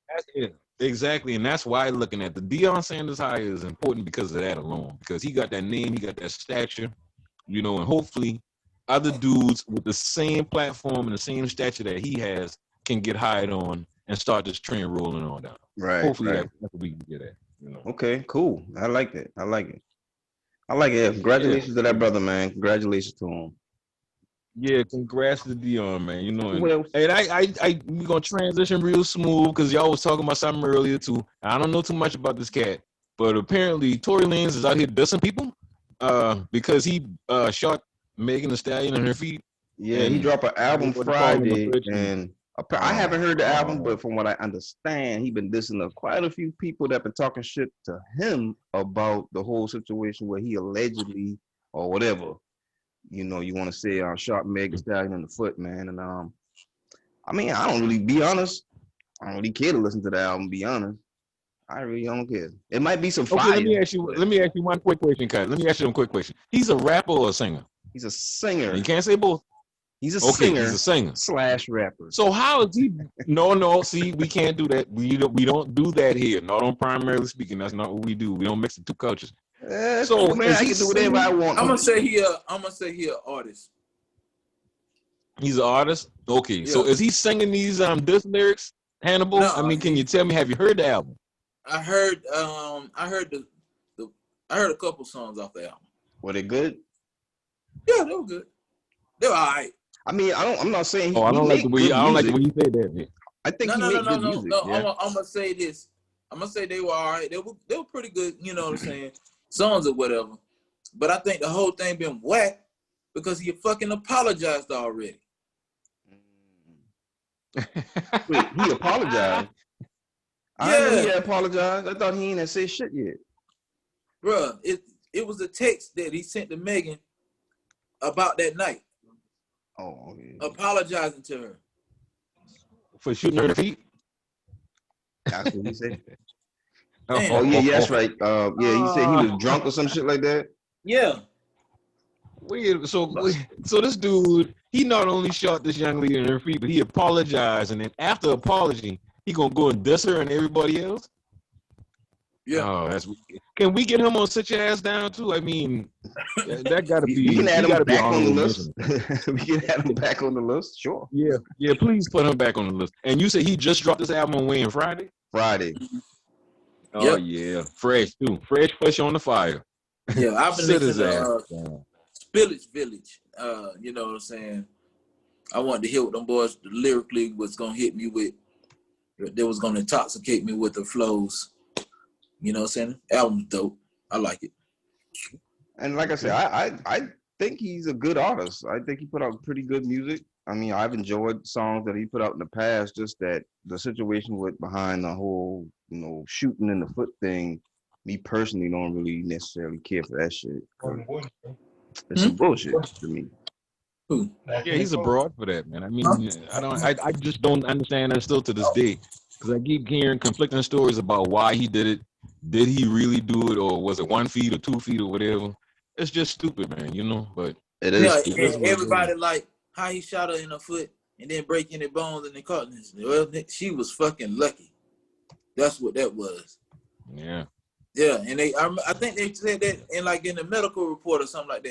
That's it. Exactly, and that's why looking at the Deion Sanders hire is important because of that alone. Because he got that name, he got that stature, you know, and hopefully other dudes with the same platform and the same stature that he has can get hired on and start this train rolling on down. Right. Hopefully right. that's what we can get at. You know. Okay, cool. I like it. I like it. Yeah, congratulations to that brother, man. Congratulations to him. Yeah, congrats to Deion, man. You know, and we're gonna transition real smooth because y'all was talking about something earlier too. I don't know too much about this cat, but apparently Tory Lanez is out here dissing people because he shot Megan Thee Stallion in her feet. Yeah, he dropped an album Friday, and I haven't heard the album, but from what I understand, he been dissing quite a few people that been talking shit to him about the whole situation where he allegedly or whatever. You know, you want to say shot Megan Thee Stallion in the foot, man. And I mean, I don't really be honest. I don't really care to listen to the album. Be honest, I really don't care. It might be some fire. Let me ask you one quick question, Kai. Let me ask you a quick question. He's a rapper or a singer? He's a singer. You can't say both. He's a singer. He's a singer / rapper. So how is he? No. See, we can't do that. We don't do that here. Not on Primarily Speaking. That's not what we do. We don't mix the two cultures. So man, I can do whatever I want. I'm gonna say he an artist. He's an artist. Okay, yeah. So is he singing these diss lyrics, Hannibal? No, I mean, can you tell me? Have you heard the album? I heard a couple songs off the album. Were they good? Yeah, they were good. They were all right. I mean, I'm not saying. I don't like the way you say that. Man. I think he made good music. No, yeah. I'm gonna say this. I'm gonna say they were all right. They were pretty good. You know what I'm saying? Songs or whatever. But I think the whole thing been whack because he fucking apologized already. Wait, he apologized? Yeah. I didn't know he apologized. I thought he ain't say shit yet. Bruh, it was a text that he sent to Megan about that night. Oh, okay. Apologizing to her. For shooting her feet? That's what he said. Yeah, that's right. Yeah, he said he was drunk or some shit like that. Yeah. Weird. So this dude, he not only shot this young lady in her feet, but he apologized, and then after apology, he gonna go and diss her and everybody else. Yeah. Oh, that's. Can we get him on Sit Your Ass Down too? I mean, that gotta be. We can add him back on the list. We can add him back on the list. Sure. Yeah. Please put him back on the list. And you said he just dropped this album on when? Friday. Oh yeah, fresh too. Fresh on the fire. Yeah, I've been listening to Spillage Village. You know what I'm saying? I wanted to hear what them boys lyrically was gonna hit me with. They was gonna intoxicate me with the flows. You know what I'm saying? Album's dope. I like it. And like I said, I think he's a good artist. I think he put out pretty good music. I mean, I've enjoyed songs that he put out in the past. Just that the situation with behind the whole, shooting in the foot thing. Me personally don't really necessarily care for that shit. It's some bullshit to me. Who? Yeah, he's abroad for that, man. I mean, I just don't understand that still to this day, because I keep hearing conflicting stories about why he did it. Did he really do it, or was it 1 feet or 2 feet or whatever? It's just stupid, man. But It is Yeah, stupid. it is and what it everybody is. like how he shot her in her foot and then breaking the bones and the cartilage. Well, she was fucking lucky. That's what that was. Yeah. Yeah, and I think they said that in the medical report or something like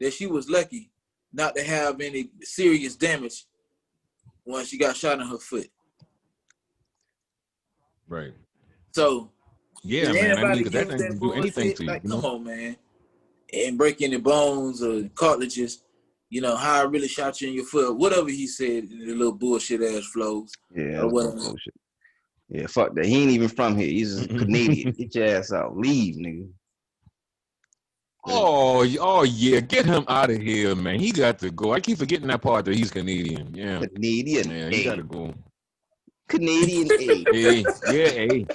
that she was lucky not to have any serious damage when she got shot in her foot. Right. So Yeah, if man. I mean, anybody because that use thing that can do anything bullshit, to you, like come on, man, and break any bones or cartilages, how I really shot you in your foot, whatever he said in the little bullshit ass flows Yeah, or it's whatever. bullshit. Yeah, fuck that. He ain't even from here. He's a Canadian. Get your ass out. Leave, nigga. Oh yeah, get him out of here, man. He got to go. I keep forgetting that part that he's Canadian. Yeah, Canadian yeah, he got A. to go. Canadian A. Hey, yeah, hey,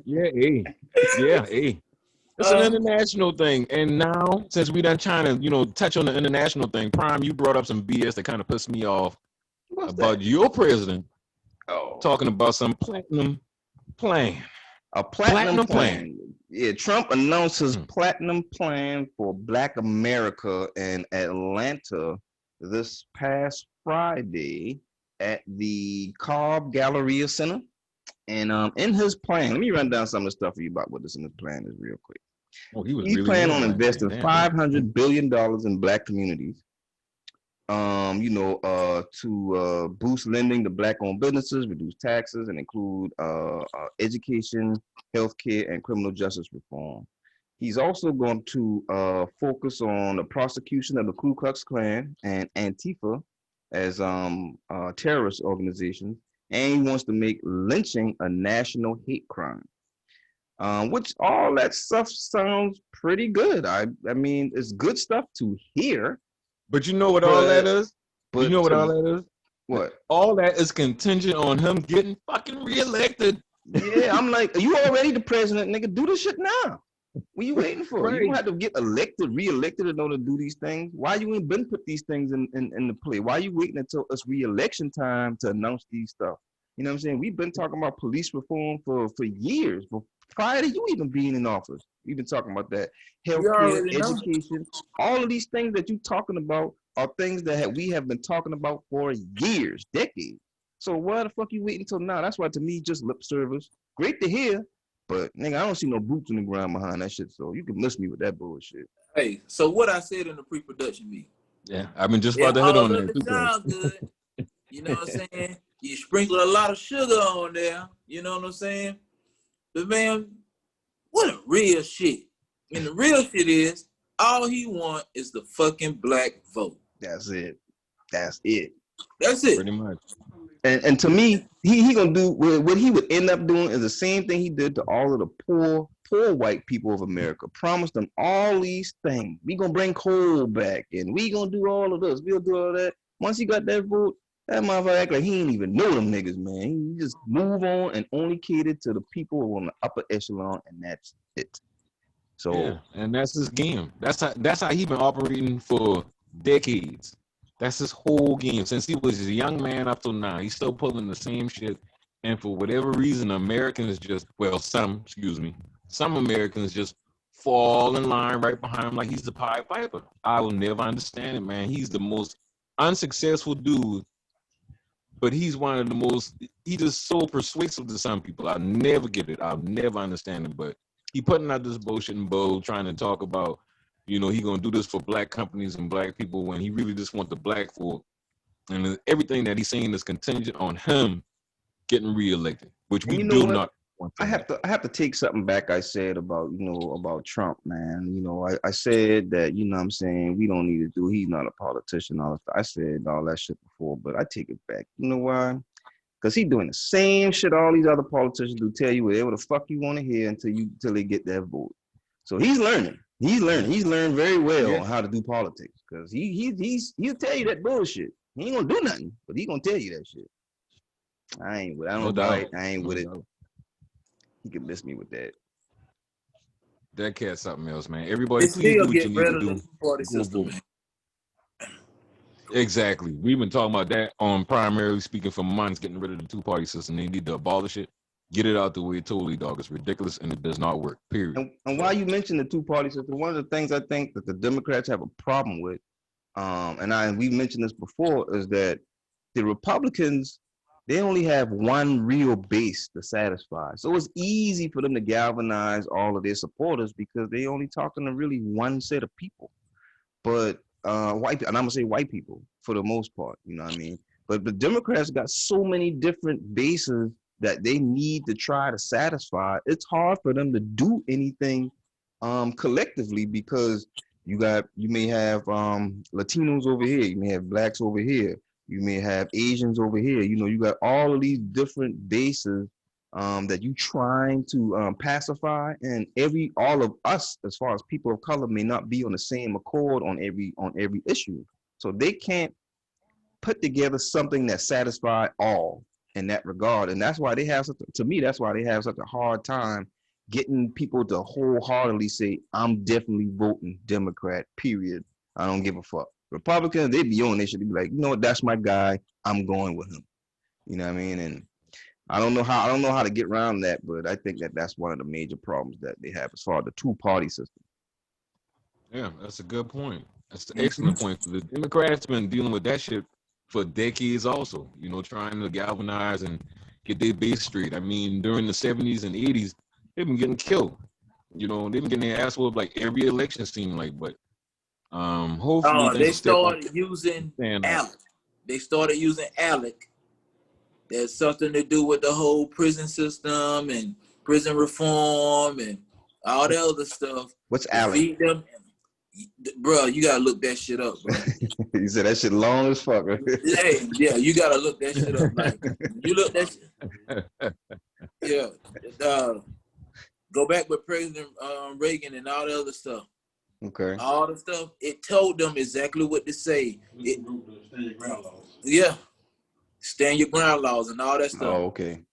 yeah, hey, yeah, hey. It's an international thing, and now since we done trying to, touch on the international thing, Prime, you brought up some BS that kind of pissed me off What's that? about your president Oh, talking about some platinum plan. a platinum Platinum plan. plan. Yeah, Trump announced his Hmm. platinum plan for Black America in Atlanta this past Friday at the Cobb Galleria Center. And in his plan, let me run down some of the stuff for you about what this in his plan is real quick. Oh, he was He really planned on mobilized, man. investing Damn. $500 billion in Black communities. To boost lending to Black-owned businesses, reduce taxes, and include education, healthcare, and criminal justice reform. He's also going to focus on the prosecution of the Ku Klux Klan and Antifa as terrorist organizations, and he wants to make lynching a national hate crime. Which all that stuff sounds pretty good. I mean, it's good stuff to hear, But you know what all that but is? You know but what all to that is? what? All that is contingent on him getting fucking reelected. Yeah, I'm like, you already the president, nigga. Do this shit now. What you waiting for? You don't Right. have to get elected, re-elected in order to do these things. Why you ain't been put these things in the play? Why you waiting until it's re-election time to announce these stuff? You know what I'm saying? We've been talking about police reform for years. But prior to you even being in office, we've been talking about that. You Healthcare, already know. education, all of these things that you're talking about are things that we have been talking about for years, decades. So why the fuck you waiting until now? That's why to me, just lip service. Great to hear, but nigga, I don't see no boots on the ground behind that shit. So you can miss me with that bullshit. Hey, so what I said in the pre-production meeting, Yeah, I've been just it about to hit all on look that and too, cuz. sound good. You know what I'm saying? You sprinkle a lot of sugar on there. You know what I'm saying? But man, what a real shit. And the real shit is, all he want is the fucking black vote. That's it. That's it. That's it. Pretty much. And to me, he gonna do what he would end up doing is the same thing he did to all of the poor white people of America. Promised them all these things. We gonna bring coal back, and we gonna do all of this. We'll do all that. Once he got that vote, that motherfucker act like he ain't even know them niggas, man. He just move on and only cater to the people on the upper echelon, and that's it. Yeah, So and that's his game. That's how he been operating for decades. That's his whole game since he was a young man up till now. He's still pulling the same shit, and for whatever reason, Americans some Americans just fall in line right behind him like he's the Pied Piper. I will never understand it, man. He's the most unsuccessful dude, but he's one of the most. He just so persuasive to some people. I'll never get it. I'll never understand it, but he putting out this bullshit and bowl trying to talk about, he gonna do this for black companies and black people when he really just want the black folk. And everything that he's saying is contingent on him getting reelected, which and we you know do what? not want to I have happen. to I have to take something back I said about Trump, man. I said that, what I'm saying, we don't need to do, he's not a politician, all that stuff. I said all that shit before, but I take it back. You know why? Because he's doing the same shit all these other politicians do, tell you whatever the fuck you want to hear until they get that vote. So he's learning. He's learning. He's learned very well Yeah, on how to do politics. Because he'll tell you that bullshit. He ain't gonna do nothing, but he gonna tell you that shit. I no don't buy doubt, it. I ain't no with it. doubt. He can miss me with that. That cat's something else, man. They Everybody, please still do what you get need rid to of the do. two-party Go system, vote. man. Exactly. We've been talking about that on primarily speaking for months, getting rid of the two-party system. They need to abolish it. Get it out the way totally, dog. It's ridiculous and it does not work. Period. And while you mentioned the two-party system, one of the things I think that the Democrats have a problem with, and we mentioned this before, is that the Republicans, they only have one real base to satisfy. So it's easy for them to galvanize all of their supporters because they only talking to really one set of people. But white, and I'm gonna say white people for the most part, you know what I mean? But the Democrats got so many different bases that they need to try to satisfy. It's hard for them to do anything collectively because you may have Latinos over here, you may have blacks over here, you may have Asians over here. You know, you got all of these different bases that you trying to pacify, and all of us as far as people of color may not be on the same accord on every issue. So they can't put together something that satisfy all in that regard. And that's why they have to me, that's why they have such a hard time getting people to wholeheartedly say, I'm definitely voting Democrat, period. I don't give a fuck. Republicans, they be on, they should be like, you know what, that's my guy. I'm going with him. You know what I mean? And I don't know how to get around that, but I think that that's one of the major problems that they have as far as the two-party system. Yeah, that's a good point. That's an Mhm. excellent point. The Democrats been dealing with that shit for decades also, you know, trying to galvanize and get their base straight. I mean, during the 70s and 80s, they've been getting killed. You know, they've been getting their ass whooped like every election seemed like, but hopefully things They will step up. started using And ALEC. They started using ALEC. There's something to do with the whole prison system and prison reform and all that other stuff. What's To Allen? feed them. Bro, you gotta look that shit up, bro. He said that shit long as fuck. Hey, yeah, you gotta look that shit up. Like, you look that shit. Yeah. Go back with President Reagan and all the other stuff. Okay. All the stuff, it told them exactly what to say. Yeah. Stand your ground laws and all that stuff. Oh, okay.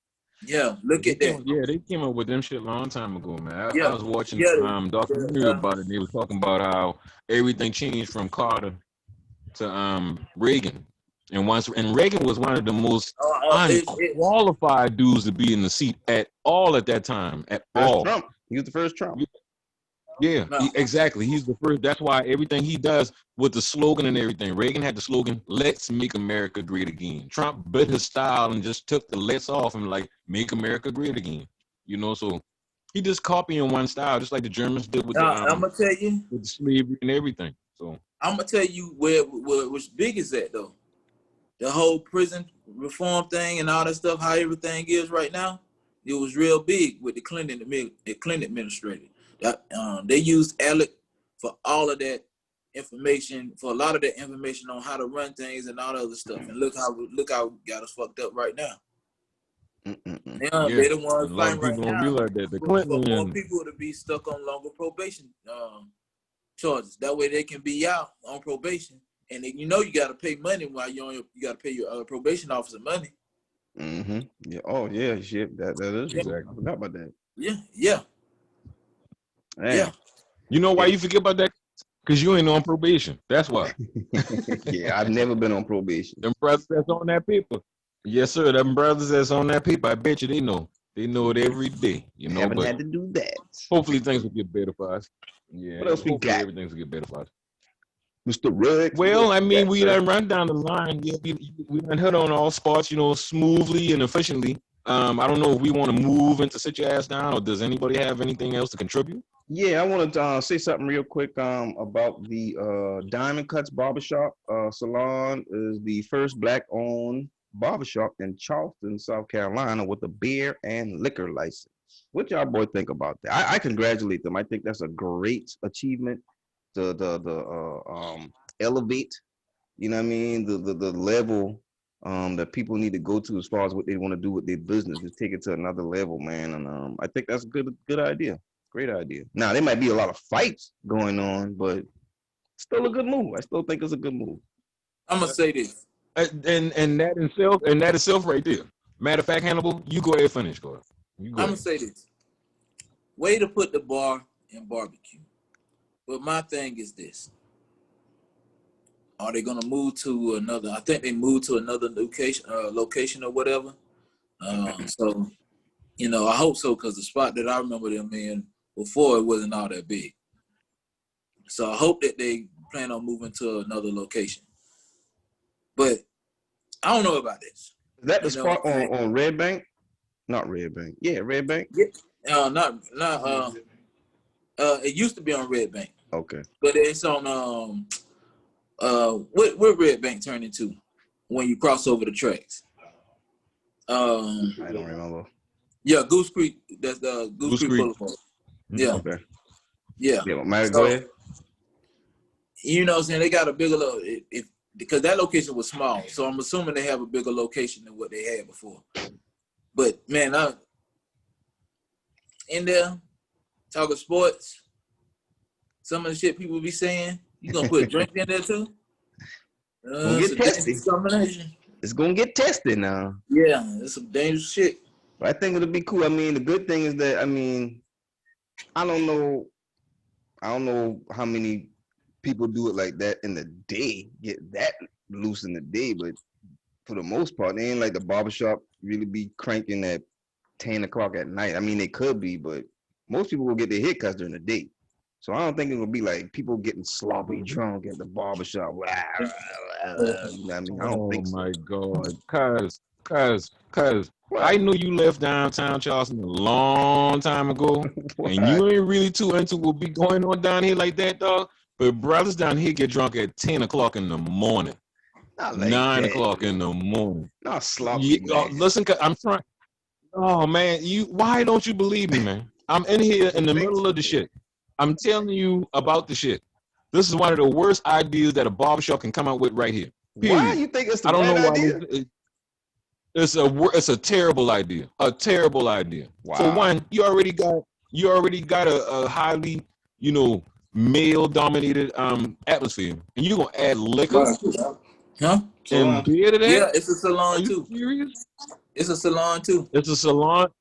Yeah, look at that. Yeah, they came up with them shit a long time ago, man. I Yeah. was watching Yeah. documentary about it. And they was talking about how everything changed from Carter to Reagan, and Reagan was one of the most unqualified dudes to be in the seat at all at that time. At all, Trump. He was the first Trump. Yeah, No. exactly. He's the first. That's why everything he does with the slogan and everything. Reagan had the slogan, "Let's make America great again." Trump bit his style and just took the "let's" off and like, "Make America great again." You know, so he just copying one style, just like the Germans did with I'm gonna tell you. with the slavery and everything. So I'm gonna tell you what's big is that though. The whole prison reform thing and all that stuff, how everything is right now, it was real big with the Clinton administration. That they used ALEC for all of that information, for a lot of that information on how to run things and all the other stuff. And look how got us fucked up right now. Mm-mm-mm. They're the ones a lot fighting of right people don't now realize that the for Clinton more and people to be stuck on longer probation charges. That way they can be out on probation. And then, you got to pay money while you got to pay your probation officer money. Mm-hmm. Yeah. Oh yeah. Shit. That is Yeah. exactly. I forgot about that. Yeah. Man. Yeah. you know why you forget about that? Because you ain't on probation. That's why. Yeah. I've never been on probation. Them brothers that's on that paper. Yes, sir. Them brothers that's on that paper, I bet you they know. They know it every day. You know, Haven't but had to do that. hopefully things will get better for us. Yeah. What else we hopefully got? everything will get better for us. Mr. Rex. Well, I mean, we done run down the line. Yeah, we done hit on all spots, smoothly and efficiently. I don't know if we want to move into sit your ass down, or does anybody have anything else to contribute? Yeah, I wanted to say something real quick about the Diamond Cuts Barbershop Salon is the first black-owned barbershop in Charleston, South Carolina, with a beer and liquor license. What y'all boy think about that? I congratulate them. I think that's a great achievement to elevate, you know what I mean, the level that people need to go to as far as what they want to do with their business, just take it to another level, man. And I think that's a good idea. Great idea. Now there might be a lot of fights going on, but still a good move. I still think it's a good move. I'm gonna say this. And that itself right there. Matter of fact, Hannibal, you go ahead and finish, go ahead. I'm gonna say this. Way to put the bar and barbecue. But my thing is this. Are they gonna move to another? I think they moved to another location or whatever. So, I hope so, because the spot that I remember them in before, it wasn't all that big. So I hope that they plan on moving to another location. But I don't know about this. Is that the spot on Red Bank? Not Red Bank. Yeah, Red Bank. Yeah, not. It used to be on Red Bank. Okay. But it's on what Red Bank turned into when you cross over the tracks. I don't remember. Yeah, Goose Creek. That's the Goose Creek Boulevard. Yeah. Okay. Yeah. Yeah, Mary, go ahead. You know what I'm saying? They got a bigger because that location was small. So I'm assuming they have a bigger location than what they had before. But man, in there talking sports, some of the shit people be saying, you gonna put a drink in there too? Get tested. It's gonna get tested now. Yeah, it's some dangerous shit. But I think it'll be cool. I mean, the good thing is that I don't know how many people do it like that in the day, get that loose in the day, but for the most part, they ain't like the barbershop really be cranking at 10 o'clock at night. I mean, they could be, but most people will get their haircuts during the day. So I don't think it will be like people getting sloppy drunk at the barbershop. You know what I mean? I don't think so. Oh my God. Cuz, I knew you left downtown Charleston a long time ago, and you ain't really too into what be going on down here like that, dog. But brothers down here get drunk at 10 o'clock in the morning, Not like 9 that. o'clock in the morning. Not sloppy. Listen, I'm trying. Oh man, why don't you believe me, man? I'm in here in the middle of the shit. I'm telling you about the shit. This is one of the worst ideas that a barbershop can come out with right here. Period. Why you think it's a I don't bad know why idea? it's a terrible idea. A terrible idea. Wow. For one, you already got a highly, male-dominated atmosphere, and you're gonna add liquor Huh? and beer to that? Yeah, it's a salon Are you too. serious? It's a salon too. It's a salon.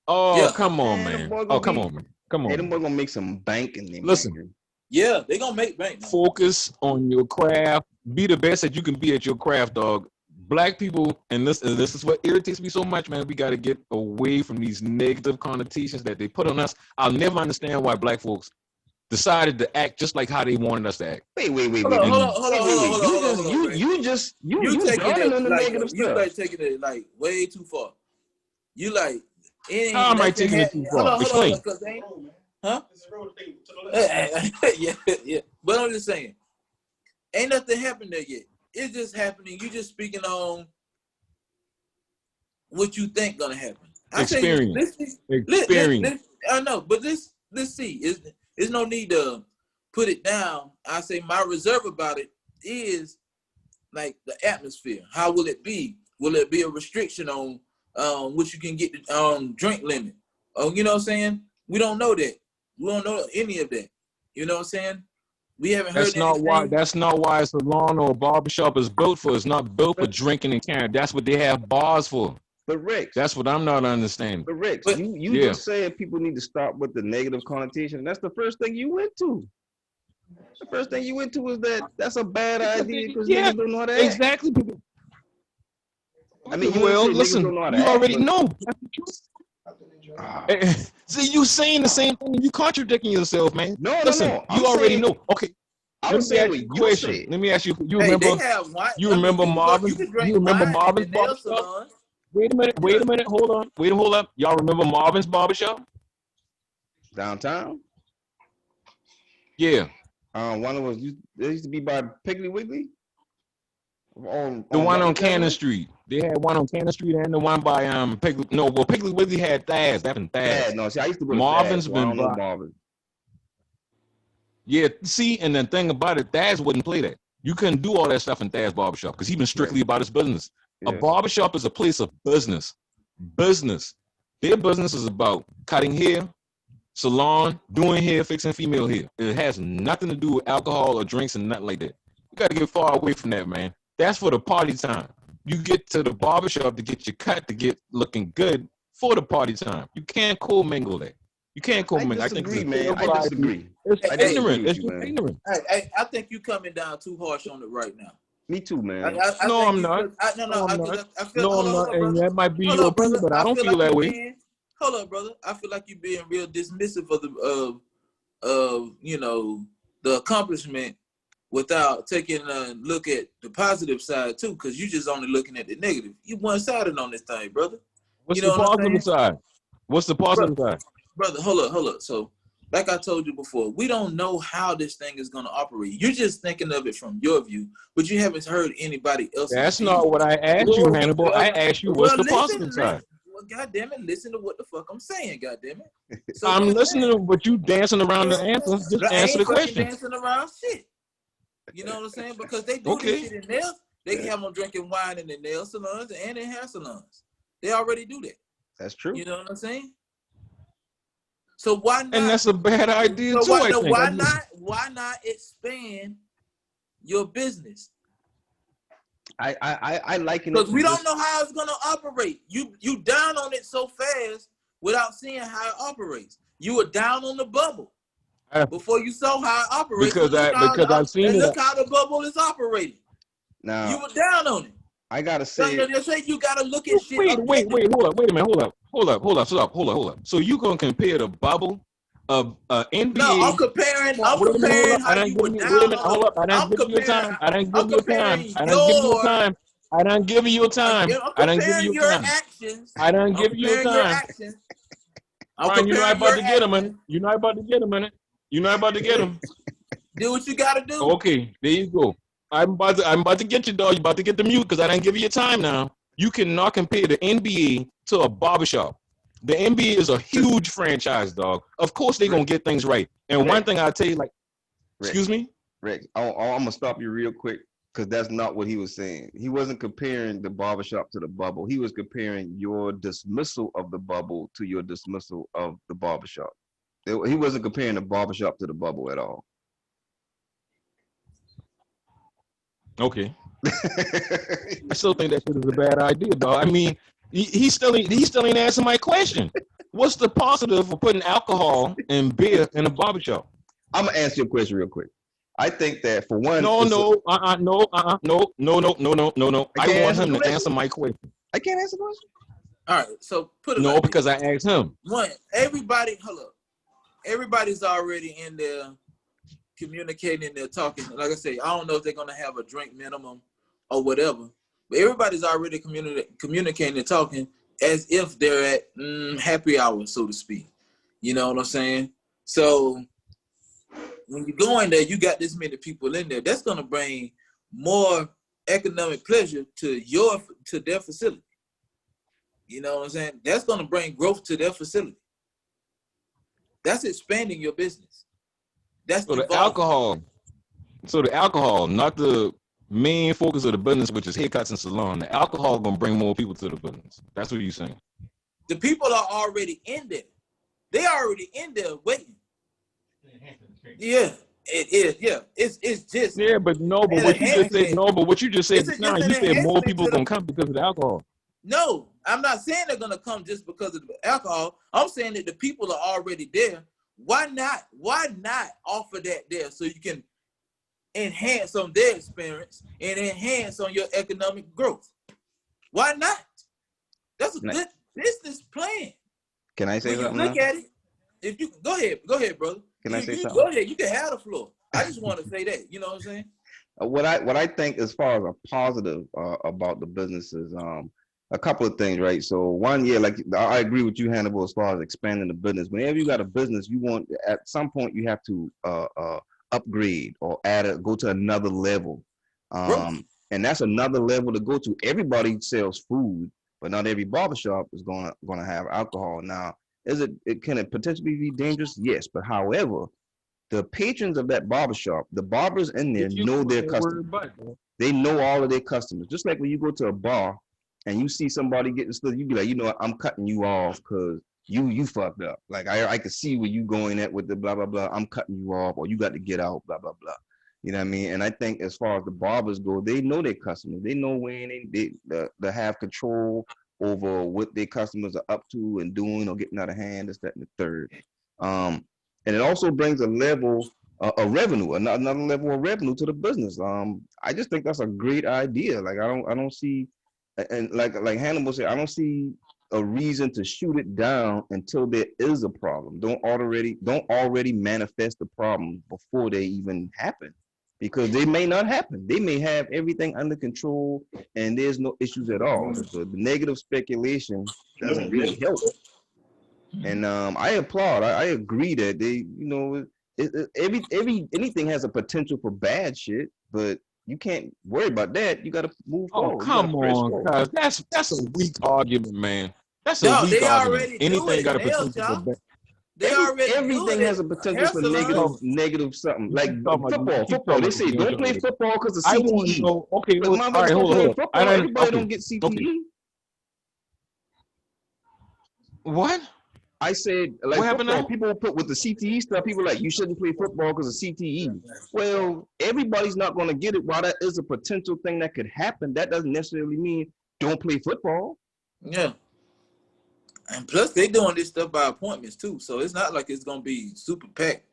Oh, Yeah. come on, man. Oh, come on, man. Come on. Hey, them boys gonna make some bank in them. Listen. Yeah, they gonna make bank. Focus on your craft. Be the best that you can be at your craft, dog. Black people, and this is what irritates me so much, man. We got to get away from these negative connotations that they put on us. I'll never understand why black folks decided to act just like how they wanted us to act. Wait. Hold on. You taking on the negative you stuff. like taking it like way too far. You like How am I taking it too far? Explain. Huh? Yeah. But I'm just saying, ain't nothing happened there yet. It's just happening. You just speaking on what you think gonna happen. Experience. I know, but let's see. There's no need to put it down. I say my reserve about it is like the atmosphere. How will it be? Will it be a restriction on what you can get drink limit? Oh, you know what I'm saying? We don't know that. We don't know any of that. You know what I'm saying? We haven't heard anything. That's not why a salon or a barbershop is built for. It's not built for drinking and carrying. That's what they have bars for. But Rick, that's what I'm not understanding. But Rick, you just said people need to stop with the negative connotation. That's the first thing you went to. The first thing you went to was that's a bad idea because niggas don't know how to act. Exactly. I mean, listen, you already know. That's the truth. See, you saying the same thing. You contradicting yourself, man. No. You already know. Okay. Let me ask you. You remember Marvin? You remember Marvin's barbershop? Wait a minute. Hold up. Y'all remember Marvin's barbershop? Downtown? Yeah. One of us used to be by Piggly Wiggly. The one on Cannon Street. They had one on Cannon Street and the one by Piggly. No, well, Piggly Wiggly had Thaz. That been Thaz. No, see, I used to go to Marvin's Thaz, been I don't know Marvin. Yeah, see, and the thing about it, Thaz wouldn't play that. You couldn't do all that stuff in Thaz barbershop because he been strictly about his business. Yeah. A barbershop is a place of business. Their business is about cutting hair, salon, doing hair, fixing female hair. It has nothing to do with alcohol or drinks and nothing like that. You got to get far away from that, man. That's for the party time. You get to the barbershop to get your cut, to get looking good for the party time. You can't co-mingle that. You can't I co-mingle. I think it's disagree, a man. I terrible idea. disagree. It's I Hey, disagree ignorant. with It's you, just man. ignorant. I think you coming down too harsh on it right now. Me too, man. I No, think I'm you. not. No, I'm not. I feel. No, I'm Hold not. up, And brother. that might be Hold your up, opinion, brother. but I I don't feel feel like that you way. being. Hold up, brother. I feel like you're being real dismissive of the accomplishment without taking a look at the positive side too, because you just only looking at the negative. You one-sided on this thing, brother. What's You the know what I'm positive saying? side? What's the positive side? Brother, hold up. So, like I told you before, we don't know how this thing is going to operate. You're just thinking of it from your view, but you haven't heard anybody else's That's view. not what I asked you, Hannibal. I asked you what's the Listen. positive side. Well, God damn it, listen to what the fuck I'm saying, God damn it. So, I'm God listening damn, to what you dancing around the answer. Just I answer ain't the fucking question. dancing around shit. You know what I'm saying? Because they do this Okay. shit in nails. They have them drinking wine in the nail salons and in hair salons. They already do that. That's true. You know what I'm saying? So why not? And that's a bad idea So too, I think. why not expand your business? I liken it Because to we don't just know how it's gonna operate. You down on it so fast without seeing how it operates. You were down on the bubble before you saw how it operates. because I've seen it. Look how the bubble is operating. now. You were down on it. I gotta So say, they say you gotta look at shit Wait, objectively. hold up, wait a minute, hold up. So you gonna compare the bubble of No, I'm NBA? comparing. I'm Wait a minute, hold comparing up. how I didn't you give were you. Wait a down minute, on the. hold up. I didn't I'm give you your comparing. time. I didn't give I'm you your time. comparing I didn't give you your your. time. I didn't give you your time. I'm I didn't give you comparing your your time. actions. I didn't I'm give you your comparing your time. actions. I'm Ryan, you know I comparing about your to get him, actions. man. You know I about to get him, man. You know I about to get him. Do what you gotta do. Okay, there you go. I'm about to get you, dog. You about to get the mute because I didn't give you your time now. You cannot compare the NBA to a barbershop. The NBA is a huge franchise, dog. Of course they're gonna get things right. And one Rick, thing I tell you, like, Rick, excuse me? Rick, I'm gonna stop you real quick because that's not what he was saying. He wasn't comparing the barbershop to the bubble. He was comparing your dismissal of the bubble to your dismissal of the barbershop. He wasn't comparing the barbershop to the bubble at all. Okay. I still think that shit is a bad idea, dog. I mean, he still ain't answering my question. What's the positive for putting alcohol and beer in a barbershop? I'm gonna answer your question real quick. I think that for one, No, it's a, no, no, no. I I can't want answer the him to question. answer my question. I can't answer the question. All right. So put it No, like this. because I asked him. One, everybody, hold up. Everybody's already in there communicating. They're talking. Like I say, I don't know if they're gonna have a drink minimum or whatever, but everybody's already communicating and talking as if they're at happy hour, so to speak. You know what I'm saying? So when you go in there, you got this many people in there. That's gonna bring more economic pleasure to their facility. You know what I'm saying? That's gonna bring growth to their facility. That's expanding your business. That's So evolving. the alcohol, not the main focus of the business, which is haircuts and salon. The alcohol gonna bring more people to the business. That's what you're saying. The people are already in there. They already in there waiting. Yeah, it is. Yeah, it's just Yeah, but no, but an what you just said, enhancement. no, but what you just said It's now, just an you said more enhancement people to gonna the. come because of the alcohol. No, I'm not saying they're gonna come just because of the alcohol. I'm saying that the people are already there. Why not? Why not offer that there so you can enhance on their experience and enhance on your economic growth? Why not? That's a good business plan. Can I say When you something look now? at it, if you go ahead, brother. Can I say You something? go ahead. You can have the floor. I just want to say that. You know what I'm saying? What I think as far as a positive about the business is a couple of things, right? So one, yeah, like I agree with you, Hannibal, as far as expanding the business. Whenever you got a business, you want at some point you have to upgrade or go to another level, Growth. and that's another level to go to. Everybody sells food, but not every barbershop is gonna have alcohol. Now, can it potentially be dangerous? Yes, but however, the patrons of that barbershop, the barbers in there If you know put their that customers. word but, bro. They know all of their customers. Just like when you go to a bar and you see somebody getting stuff, you be like, you know what, I'm cutting you off because you fucked up. Like I could see where you going at with the blah blah blah. I'm cutting you off, or you got to get out, blah blah blah. You know what I mean? And I think as far as the barbers go, they know their customers. They know when they have control over what their customers are up to and doing or getting out of hand, this, that, and the third. And it also brings a level of revenue, another level of revenue to the business. I just think that's a great idea. Like I don't see, and like Hannibal said, I don't see a reason to shoot it down until there is a problem. Don't already manifest the problem before they even happen, because they may not happen. They may have everything under control and there's no issues at all. The negative speculation doesn't really help. And I applaud. I agree that they, anything has a potential for bad shit, but you can't worry about that. You got to move Oh, forward. You got come to press on, forward. cuz. That's a weak argument, man. That's a Dog, weak they argument. already do Anything it. got a Nail potential for shop. bad. They already do Everything it. has a potential Hair for salons. negative something. You Like keep talking about you keep football. talking They about say the nail don't shop play with it. football because of I want to CTE. know. Okay, But all motherfuckers right, don't hold play on. I football. don't. Everybody Okay, don't get okay. CTE. What? I said, What like happened football, now? people put with the CTE stuff, people like, you shouldn't play football because of CTE. Well, everybody's not going to get it. While that is a potential thing that could happen, that doesn't necessarily mean don't play football. Yeah. And plus, they doing this stuff by appointments too, so it's not like it's gonna be super packed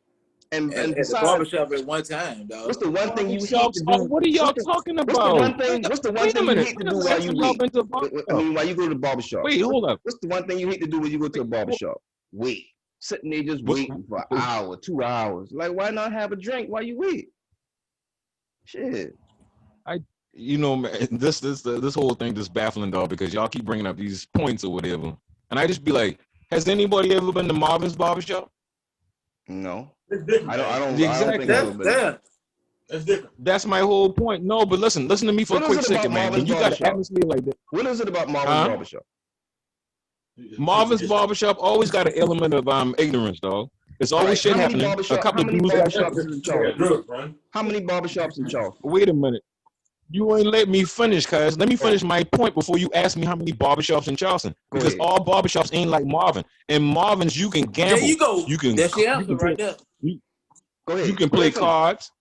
And at the besides, barbershop at one time, what's dog. the one thing you hate to Barbershops. Oh, do? what are y'all What's the talking what's the about? one thing? What's the one Wait a thing you minute. hate to When the do while last you time y'all wait? been to a I barbershop? mean, while you go to the barbershop. Wait, hold up. What's the one thing you hate to do when you go to a Wait, barbershop? Wait. Sitting there just what? waiting for an hour, 2 hours. Like, why not have a drink while you wait? Shit. Man, this whole thing just baffling, dog, because y'all keep bringing up these points or whatever, and I just be like, has anybody ever been to Marvin's barbershop? No. It's different, I don't think I've Exactly. ever That's been there. that. It's different. That's my whole point. No, but listen to me for a What is quick it about second, man. Marvin's When you got an barbershop? atmosphere like that, What is it about Marvin's huh? barbershop? Marvin's barbershop always got an element of ignorance, dog. It's All always right. shit happening. A couple How of many dudes got shot. barbershops is in They got Charleston? drugs, man. How many barbershops in Charleston? Wait a minute. You ain't let me finish, cuz. Let me finish my point before you ask me how many barbershops in Charleston. Go Because ahead. all barbershops ain't like Marvin. In Marvin's, you can There gamble. you go. You can That's your you answer can play right there. you, Go you ahead. can Go play ahead. Finish. cards.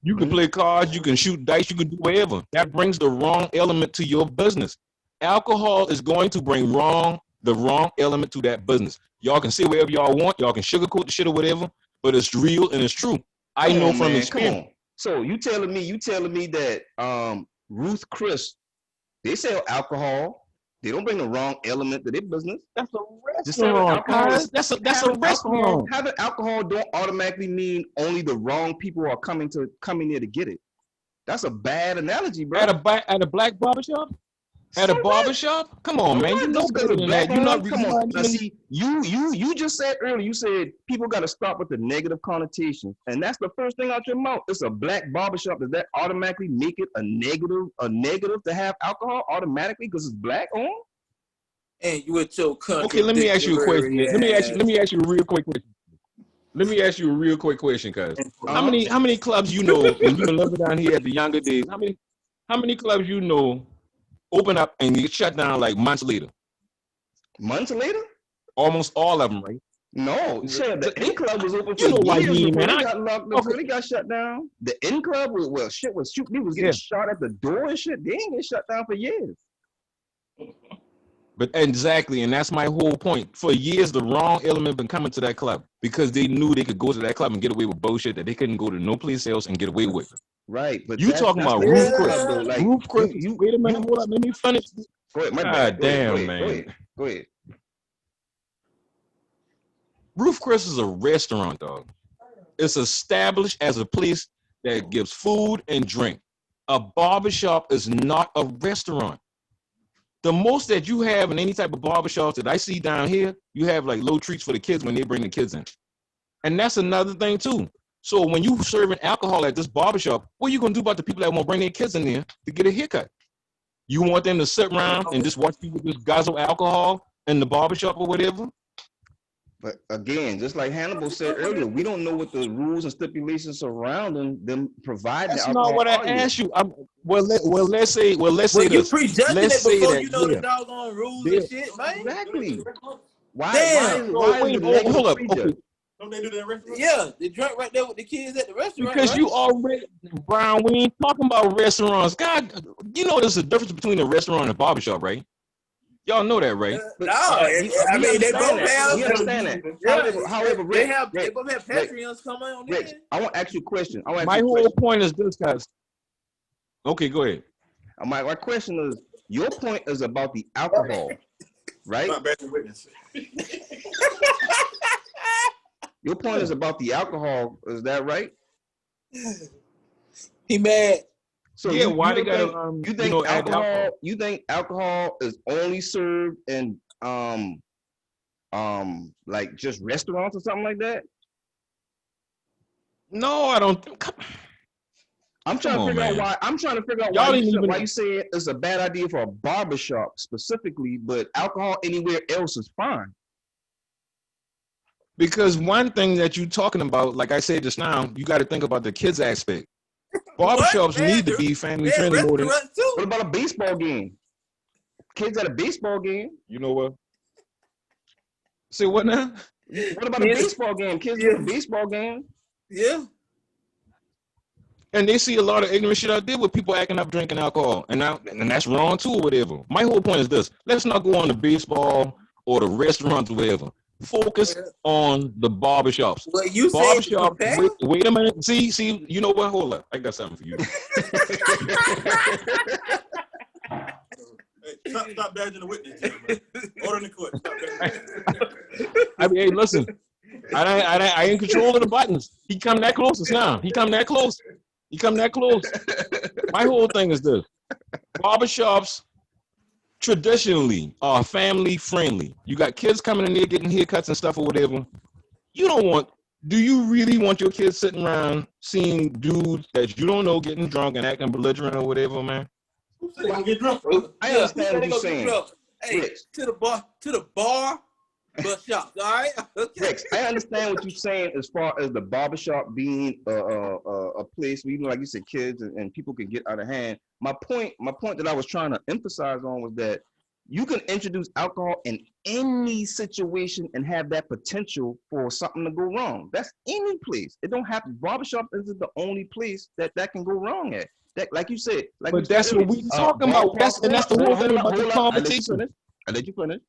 You can Mhm. play cards. You can shoot dice. You can do whatever. That brings the wrong element to your business. Alcohol is going to bring the wrong element to that business. Y'all can say whatever y'all want. Y'all can sugarcoat the shit or whatever, but it's real and it's true. I Come know on, from man. Come experience. on. So you telling me that Ruth Chris, they sell alcohol. They don't bring the wrong element to their business. That's a Just selling restaurant, alcohol cuz. is That's a restaurant. having alcohol don't automatically mean only the wrong people are coming there to get it. That's a bad analogy, bro. At a black barbershop? At So a what? barbershop? Come on, So man. You what? know Just because better it's than black that. You're on? not Come you're on. not Now even see, you just said earlier, you said people got to stop with the negative connotations. And that's the first thing out your mouth. It's a black barbershop. Does that automatically make it a negative to have alcohol automatically because it's black on? And you with your okay, let me ask you a question. contradictory Let ass. me ask you a real quick question. Let me ask you a real quick question, cuz. Uh-huh. How many clubs you know when you were living down here at the younger days? How many clubs you know open up and get shut down like months later? Months later? Almost all of them, right? No, shit. The N Club was open for You know what I years mean, before man. they got locked, Okay, before they got shut down. The N Club was shit was shoot. They was getting yeah. shot at the door and shit. They ain't get shut down for years. But exactly, and that's my whole point. For years, the wrong element been coming to that club because they knew they could go to that club and get away with bullshit that they couldn't go to no place else and get away with. Right, but You talking that's about the Roof N Chris? Club though. Yeah. Like Roof Chris. you Wait a minute, you hold up. Let me finish. go ahead. My bad. God Go ahead. Go damn, ahead. Go man. ahead. Go ahead. Roof Chris is a restaurant, dog. It's established as a place that gives food and drink. A barbershop is not a restaurant. The most that you have in any type of barbershops that I see down here, you have like little treats for the kids when they bring the kids in. And that's another thing too. So when you serving alcohol at this barbershop, what are you gonna do about the people that want to bring their kids in there to get a haircut? You want them to sit around and just watch people just guzzle alcohol in the barbershop or whatever? But again, just like Hannibal said earlier, we don't know what the rules and stipulations surrounding them providing the That's not alcohol what I are yet. asked you. Let's say Well, you this. prejudging Let's it say before that you know the doggone rules and shit, man. Exactly. Damn. no, Why is wait, it a negative hold up. prejudge? Okay, Don't they do that in restaurants? Yeah, they drink right there with the kids at the restaurant, because right? you already, Brown, we ain't talking about restaurants. God, you know there's a difference between a restaurant and a barbershop, right? Y'all know that, right? No, I mean they both have. We understand that. Yeah, However, they Rick, both have Patreons coming on Rick, in. I want to ask you a question. My whole point is this, guys. Okay, go ahead. My question is, your point is about the alcohol, right? Not bad to witness. Your point is about the alcohol. Is that right? He mad. So Yeah, you, why you they gotta think, you think add alcohol? alcohol? You think alcohol is only served in like just restaurants or something like that? No, I don't. I'm trying to figure out why. I'm trying to figure out Y'all didn't even. why you say it's a bad idea for a barbershop specifically, but alcohol anywhere else is fine. Because one thing that you're talking about, like I said just now, you got to think about the kids aspect. Barbershops need to be family friendly more than. What about a baseball game? Kids at a baseball game. You know what? Say what now? What about a baseball game? Kids at a baseball game. Yeah. And they see a lot of ignorant shit out there with people acting up drinking alcohol. And that's wrong too or whatever. My whole point is this. Let's not go on the baseball or the restaurants or whatever. Focus on the barbershops. Well, you barbershop. Wait a minute. See, you know what? Hold up. I got something for you. Hey, stop badging the witness. Order in the court. I mean, hey, listen. I ain't controlling the buttons. He come that close now. He come that close. My whole thing is this. Barbershops traditionally are family friendly. You got kids coming in there getting haircuts and stuff or whatever. Do you really want your kids sitting around seeing dudes that you don't know getting drunk and acting belligerent or whatever, man? Who said they gonna get drunk? I understand what you're saying. Hey, Rich. to the bar, but shop, all right? Rex, I understand what you're saying as far as the barbershop being a place where, like you said, kids and people can get out of hand. My point that I was trying to emphasize on was that you can introduce alcohol in any situation and have that potential for something to go wrong. That's any place. It don't have to. Barbershop isn't the only place that can go wrong at. That, like you said, but that's what we talking about. That's the whole thing about the competition. I let you finish.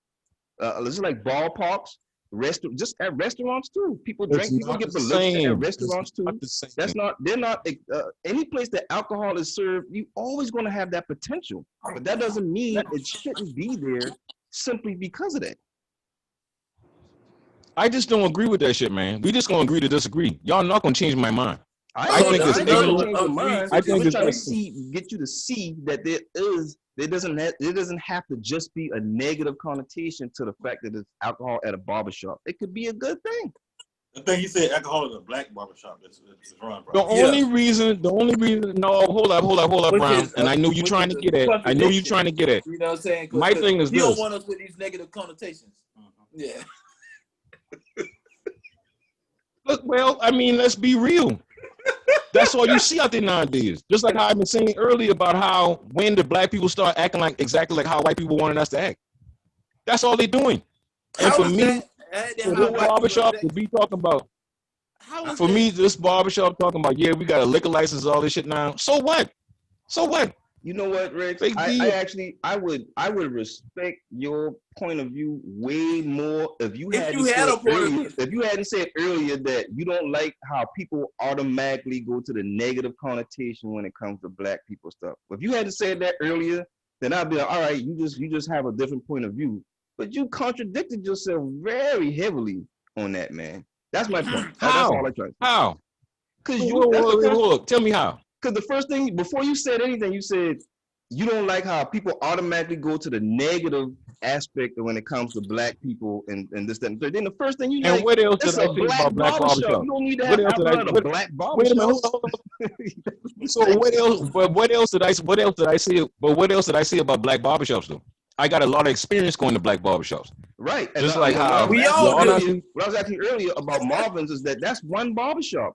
This is like ballparks, just at restaurants too. People drink, people get belligerent at restaurants too. They're not any place that alcohol is served. You always going to have that potential, but that doesn't mean it shouldn't be there simply because of that. I just don't agree with that shit, man. We just gonna agree to disagree. Y'all not gonna change my mind. I think it's ignorant. I think it's trying to get you to see that it doesn't have to just be a negative connotation to the fact that it's alcohol at a barbershop. It could be a good thing. I think he said alcohol at a black barbershop. That's wrong, bro. The only reason, no, hold up, Brown. And I know you're trying to get at. You know what I'm saying? My thing is you this. don't want us with these negative connotations. Yeah. Look, well, I mean, let's be real. That's all you see out there nowadays. Just like how I've been saying earlier about how when the black people start acting like exactly like how white people wanted us to act. That's all they're doing. And for me, for this barbershop to be talking about, for me, this barbershop talking about, yeah, we got a liquor license, all this shit now. So what? You know what, Rick? I would respect your point of view way more if you hadn't said earlier that you don't like how people automatically go to the negative connotation when it comes to black people stuff. If you hadn't said that earlier, then I'd be like, all right, you just have a different point of view. But you contradicted yourself very heavily on that, man. That's my point. How? That's all I try to say. How? Because tell me how. Because the first thing, before you said anything, you said you don't like how people automatically go to the negative aspect when it comes to black people and this, that, and third. Then the first thing you and what else did I say about black barbershop? You don't need to have a black barbershop. Wait a minute, hold on. So what else? But what else did I say? But what else did I say about black barbershops though? I got a lot of experience going to black barbershops. Right. Just like how we all do. What I was asking earlier about Marvin's is that's one barbershop.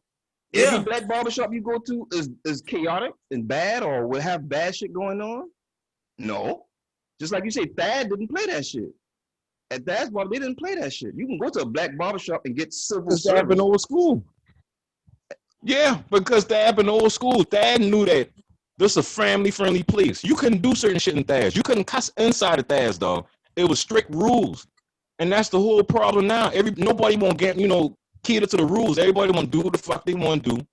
Yeah. Every black barbershop you go to is chaotic and bad or will have bad shit going on? No. Just like you say, Thad didn't play that shit. At Thad's barber, they didn't play that shit. You can go to a black barbershop and get civil service. Thad been old school. Yeah, because Thad been old school. Thad knew that this is a family-friendly place. You couldn't do certain shit in Thad's. You couldn't cuss inside of Thad's, dog. It was strict rules, and that's the whole problem now. Nobody won't get cater to the rules. Everybody want to do what the fuck they want to do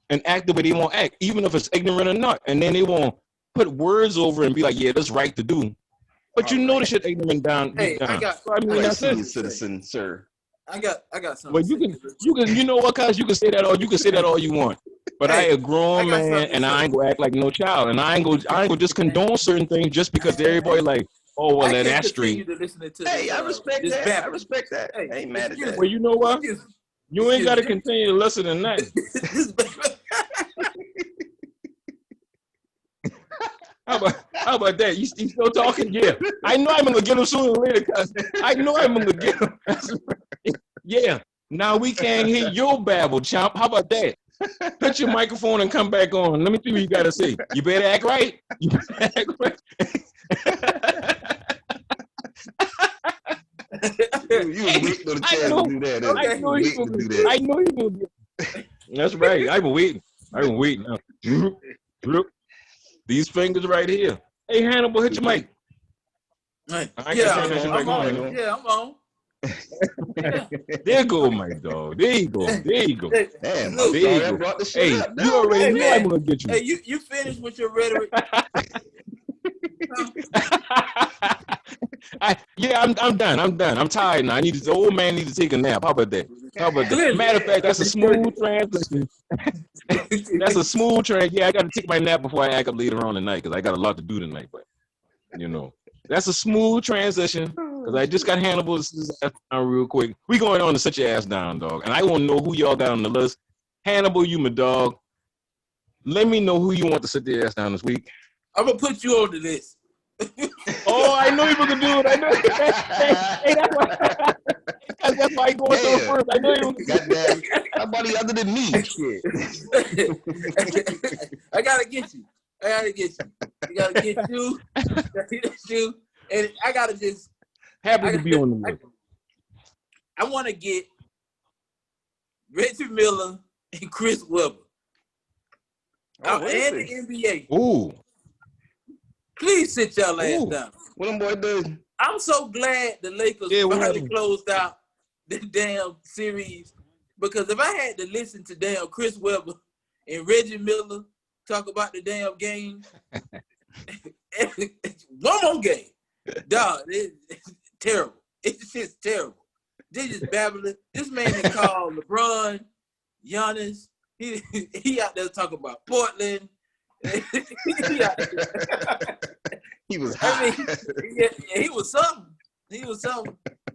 and act the way they want to act, even if it's ignorant or not. And then they won't put words over it and be like, yeah, that's right to do. But you know the shit ignorant down. Hey, down. I got. So, I mean, that's senior it. citizen, sir. I got something. Well, you know what, cuz you can say that all you want. But Hey, I a grown I got man, something to and I say. ain't gonna act like no child, and I ain't gonna just condone certain things just because everybody like, oh well, I then can't that's continue straight. to listen to Hey, this. I respect This that. I babbling. respect that. Hey, I ain't mad at excuse that. Well, you know what? Excuse me. You ain't got to Excuse continue to listen to nothing. This How about that? You still talking? Yeah. I know I'm gonna get him sooner or later, cuz I know I'm gonna get him. Yeah. Now we can't hear your babble, chomp. How about that? Put your microphone and come back on. Let me see what you gotta say. You better act right. You better act right. You was waiting on the chance to do that. Okay. I know you gonna do that. That's right. I've been waiting. Now. These fingers right here. Hey, Hannibal, hit your mic. Yeah, I'm on. Yeah, I'm on. Yeah. There go my dog. There you go. Damn, Look, I'm sorry I brought the shit Hey, up. you already Hey, know man. I'm gonna get you. Hey, you finished with your rhetoric? I'm done. I'm tired now. The old man needs to take a nap. How about that? Clearly. Matter of fact, that's a smooth transition. That's a smooth transition. Yeah, I got to take my nap before I act up later on tonight because I got a lot to do tonight. But that's a smooth transition because I just got Hannibal to sit his ass down real quick. We going on to sit your ass down, dog. And I want to know who y'all got on the list. Hannibal, you my dog. Let me know who you want to sit their ass down this week. I'm gonna put you on the list. Oh, I know you were gonna do it. I know. Hey, that's why he going so first. I know you. Goddamn, somebody other than me. Shit. I gotta get you. I gotta get you. And I gotta just. Happy to be on the list. I want to get Reggie Miller and Chris Webber. And the NBA. Ooh. Please sit y'all ass down. What them boy do? I'm so glad the Lakers finally closed out the damn series, because if I had to listen to damn Chris Webber and Reggie Miller talk about the damn game, one more game, dog, it's terrible. It's just terrible. They just babbling. This man that called LeBron, Giannis, he out there talking about Portland. He was hot. He was something.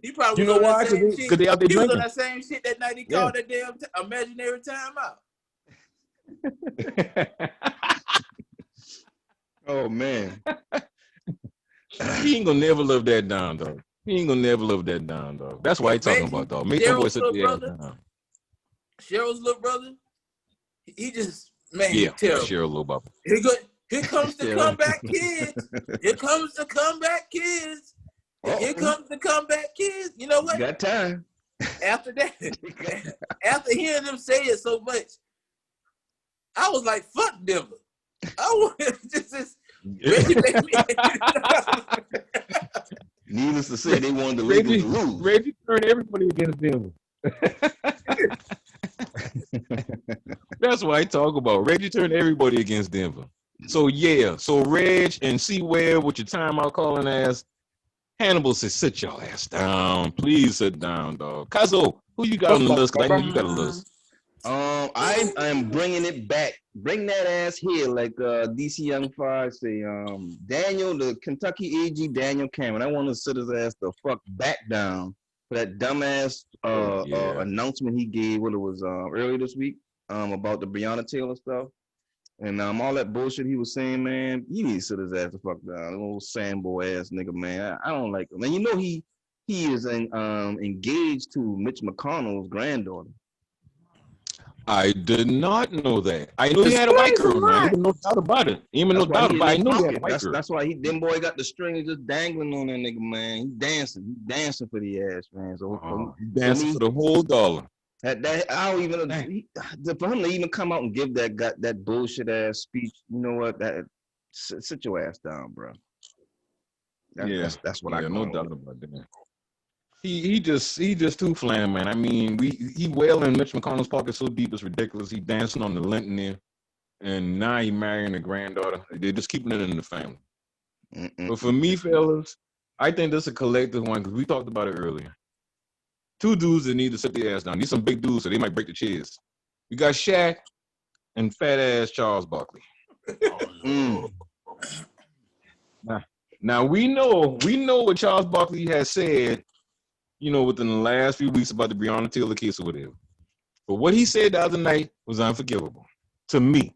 He probably was on that why? same shit. Because they out there He was drinking. on that same shit that night he called that damn imaginary timeout. Oh man. He ain't gonna never live that down, though. That's why he talking about, dog. Make them boys sit their ass down. Cheryl's little brother, he just, man, Yeah, terrible. Cheryl little bubble. Here comes the comeback kids. Here comes the comeback kids. Here comes the comeback kids. You know what? Got time. After that, after hearing them say it so much, I was like, fuck Denver. I want just Needless to say, they wanted the Lakers to lose. Reggie turned everybody against Denver. That's what I talk about. Reggie turned everybody against Denver. So Reg and C Webb with your timeout calling ass. Hannibal says, sit your ass down. Please sit down, dog. Kazo, who you got on the list? Because I know you got a list. I am bringing it back. Bring that ass here, like DC Young Fire say. Daniel, the Kentucky AG, Daniel Cameron. I want to sit his ass the fuck back down for that dumbass announcement he gave. What it was earlier this week about the Breonna Taylor stuff. And all that bullshit he was saying, man, he needs to sit his ass the fuck down. Old Sambo ass nigga, man. I don't like him. And you know he is engaged to Mitch McConnell's granddaughter. I did not know that. I knew he had a white girl, man. Even no doubt about it. I knew he had a white girl. That's why them boy got the string just dangling on that nigga, man. He dancing for the ass, man. So dancing for the whole dollar. That I don't even for him to even come out and give that bullshit ass speech. You know what? That sit your ass down, bro. That's what I yeah, call no doubt him. about that. He just too flam, man. I mean, he well in Mitch McConnell's pocket so deep it's ridiculous. He dancing on the Linton there, and now he marrying a granddaughter. They're just keeping it in the family. But for me, fellas, I think this is a collective one because we talked about it earlier. Two dudes that need to sit their ass down. These some big dudes, so they might break the chairs. You got Shaq and fat ass Charles Barkley. Now we know what Charles Barkley has said, within the last few weeks about the Breonna Taylor case or whatever. But what he said the other night was unforgivable to me.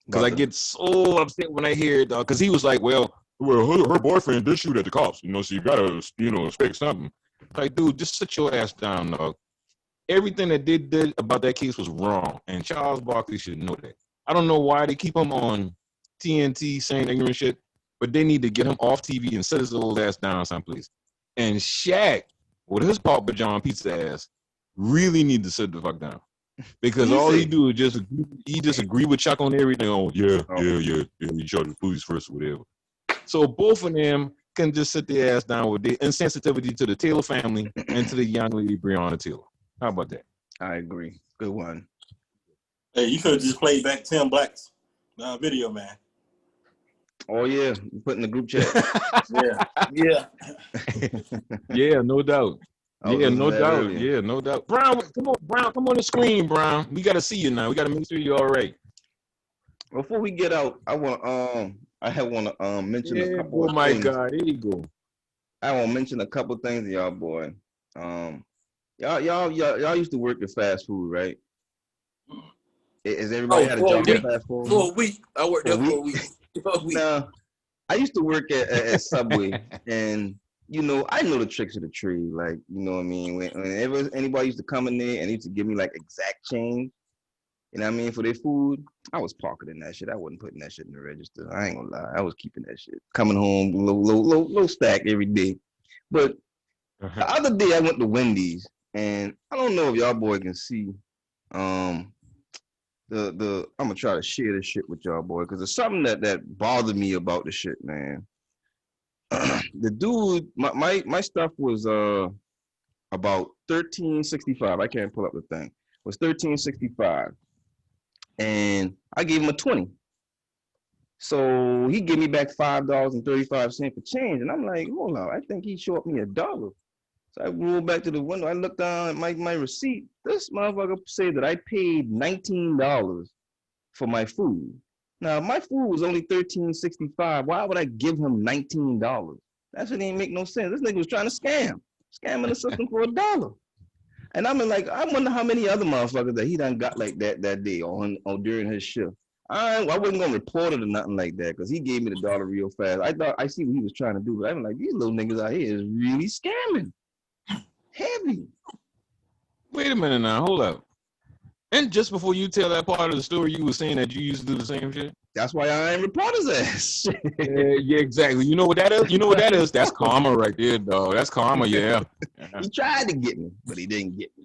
Because I get so upset when I hear it, because he was like, well, her boyfriend did shoot at the cops, so you gotta, expect something. Like, dude, just sit your ass down, dog. Everything that they did about that case was wrong, and Charles Barkley should know that. I don't know why they keep him on TNT saying ignorant shit, but they need to get him off TV and sit his old ass down someplace. And Shaq, with his Papa John pizza ass, really need to sit the fuck down. Because all he do is just agree with Chuck on everything. Oh, yeah, you charge the police first or whatever. So both of them can just sit their ass down with their insensitivity to the Taylor family and to the young lady Breonna Taylor. How about that? I agree. Good one. Hey, you could have just played back Tim Black's video, man. Oh yeah, put in the group chat. Yeah. Yeah, no doubt. Yeah, no doubt. Earlier. Yeah, no doubt. Brown, come on the screen, Brown. We gotta see you now. We gotta make sure you're all right. Before we get out, I want to mention a couple of things. Oh my God, there you go. I want to mention a couple things, y'all, boy. Y'all used to work in fast food, right? Is everybody had a job in fast food? For a week. I worked there for a week. Now, I used to work at Subway, and I know the tricks of the trade. Like, you know what I mean? Whenever anybody used to come in there and used to give me like exact change, you know what I mean, for their food, I was pocketing that shit. I wasn't putting that shit in the register. I ain't gonna lie. I was keeping that shit. Coming home, low stack every day. But the other day I went to Wendy's, and I don't know if y'all boy can see. I'm gonna try to share this shit with y'all boy because it's something that bothered me about the shit, man. The dude, my stuff was about $13.65. I can't pull up the thing. It was $13.65, and I gave him a 20. So he gave me back $5.35 for change, and I'm like, hold on, I think he short me $1. So I rolled back to the window. I looked down at my receipt. This motherfucker said that I paid $19 for my food. Now, my food was only $13.65. Why would I give him $19? That shit ain't make no sense. This nigga was trying to scamming the system for $1. And I'm like, I wonder how many other motherfuckers that he done got like that day on during his shift. I wasn't gonna report it or nothing like that because he gave me the dollar real fast. I see what he was trying to do, but I'm like, these little niggas out here is really scamming. Heavy. Wait a minute now, hold up. And just before you tell that part of the story, you were saying that you used to do the same shit? That's why I ain't report his ass. Yeah, exactly. You know what that is? You know what that is? That's karma right there, dog. That's karma, yeah. He tried to get me, but he didn't get me.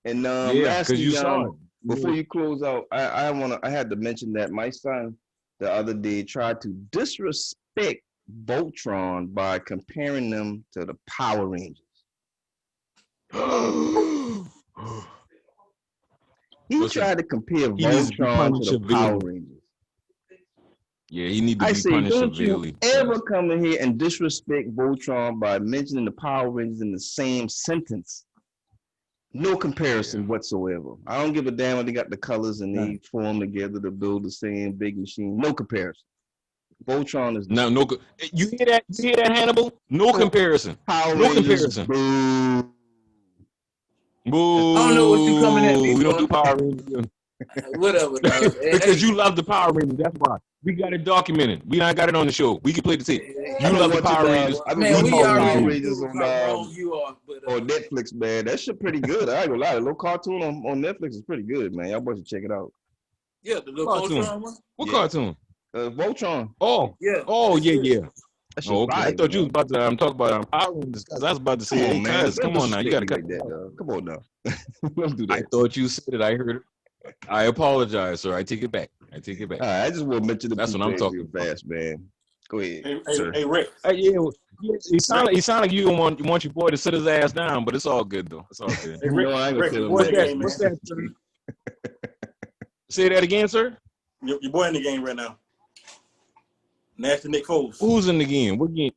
And yeah, because you saw it. Before you close out, I had to mention that my son the other day tried to disrespect Voltron by comparing them to the Power Rangers. He tried to compare Voltron to the Power Rangers. Yeah, he need to be punished severely. Don't you ever come in here and disrespect Voltron by mentioning the Power Rangers in the same sentence. No comparison whatsoever. I don't give a damn if they got the colors and they form together to build the same big machine. No comparison. Voltron is no. You hear that? You hear that, Hannibal? No comparison. Power no Rangers, comparison. Boo. Boo. I don't know what you coming at me We for. don't do Power Rangers. Whatever, dog. Because you love the Power Rangers. That's why. We got it documented. We not got it on the show. We can play the tape. You love the Power Rangers. Man, we already Power Rangers on wrong you are, but on Netflix, man. That shit pretty good. I ain't gonna lie. The little cartoon on Netflix is pretty good, man. Y'all boys should check it out. Yeah, the little Voltron one. What cartoon? Voltron. Oh, yeah. Oh, yeah. Oh, okay. I thought you was about to talk about Power Rangers. I was about to say, hey, man, come on now. You got to cut that, dog. Come on now. Don't do that. I thought you said it. I heard it. I apologize, sir. I take it back. I just want to mention the That's what I'm talking fast, man. Go ahead. Hey, Rick. Yeah, he sound like you want your boy to sit his ass down, but it's all good though. It's all good. Hey, Rick. No, I ain't gonna Rick, tell your him boy in the that. game, man. What's that, sir? Say that again, sir. Your boy in the game right now. Nasty Nick Foles. Who's in the game? What game?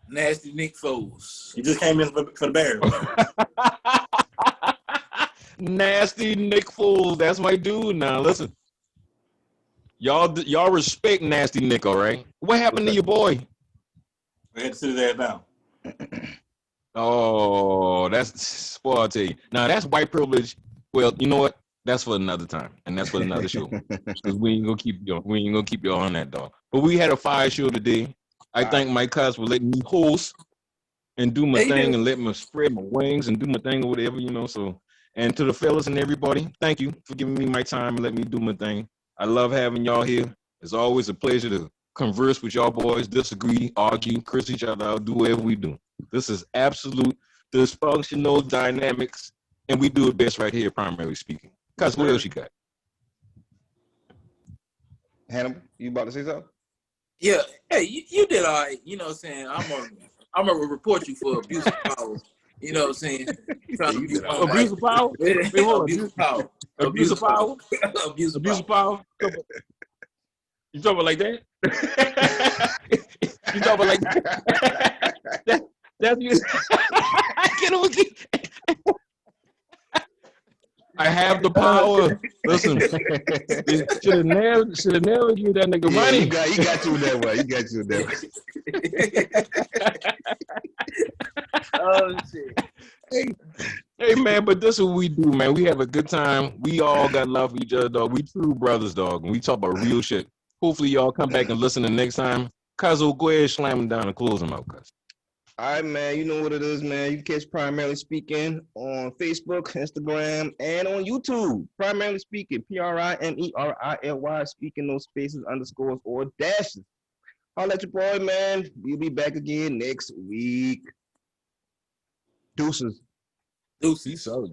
Nasty Nick Foles. He just came in for the Bears. Nasty Nick Foles. That's my dude. Now listen, y'all respect Nasty Nick, all right? What happened to your boy? We had to sit his ass down. Oh, that's well, I'll tell you. Now that's white privilege. Well, you know what? That's for another time, and that's for another show. Because we ain't gonna keep y'all on that, dog. But we had a fire show today. I thank my cuz for letting me host and do my thing and let me spread my wings and do my thing or whatever, you know. So, and to the fellas and everybody, thank you for giving me my time and letting me do my thing. I love having y'all here. It's always a pleasure to converse with y'all boys, disagree, argue, curse each other out, do whatever we do. This is absolute dysfunctional dynamics, and we do it best right here, primarily speaking. Cuz, what else you got? Hannibal, you about to say something? Yeah, hey, you did all right. You know what I'm saying? I'm gonna report you for abuse of power. You know what I'm saying? Trying to abuse my Abuse of power? Wait, hold on. Abuse of power. Abuse of power? Abuse of Abuse of power. power? You talking about like that? You talking about like that? That's you. I can't even. I have the power. Listen, should have never give that nigga money. He got you that way. He got you that way. Oh shit. Hey man, but this is what we do, man. We have a good time. We all got love for each other, dog. We true brothers, dog. And we talk about real shit. Hopefully y'all come back and listen the next time. Cuzzo, go ahead, slam him down and close him out, cuz. All right, man. You know what it is, man. You can catch Primarily Speaking on Facebook, Instagram, and on YouTube. Primarily Speaking, Primerily, speaking, no spaces, underscores, or dashes. I'll let your boy, man. We'll be back again next week. Deuces. Deuces. Peace out.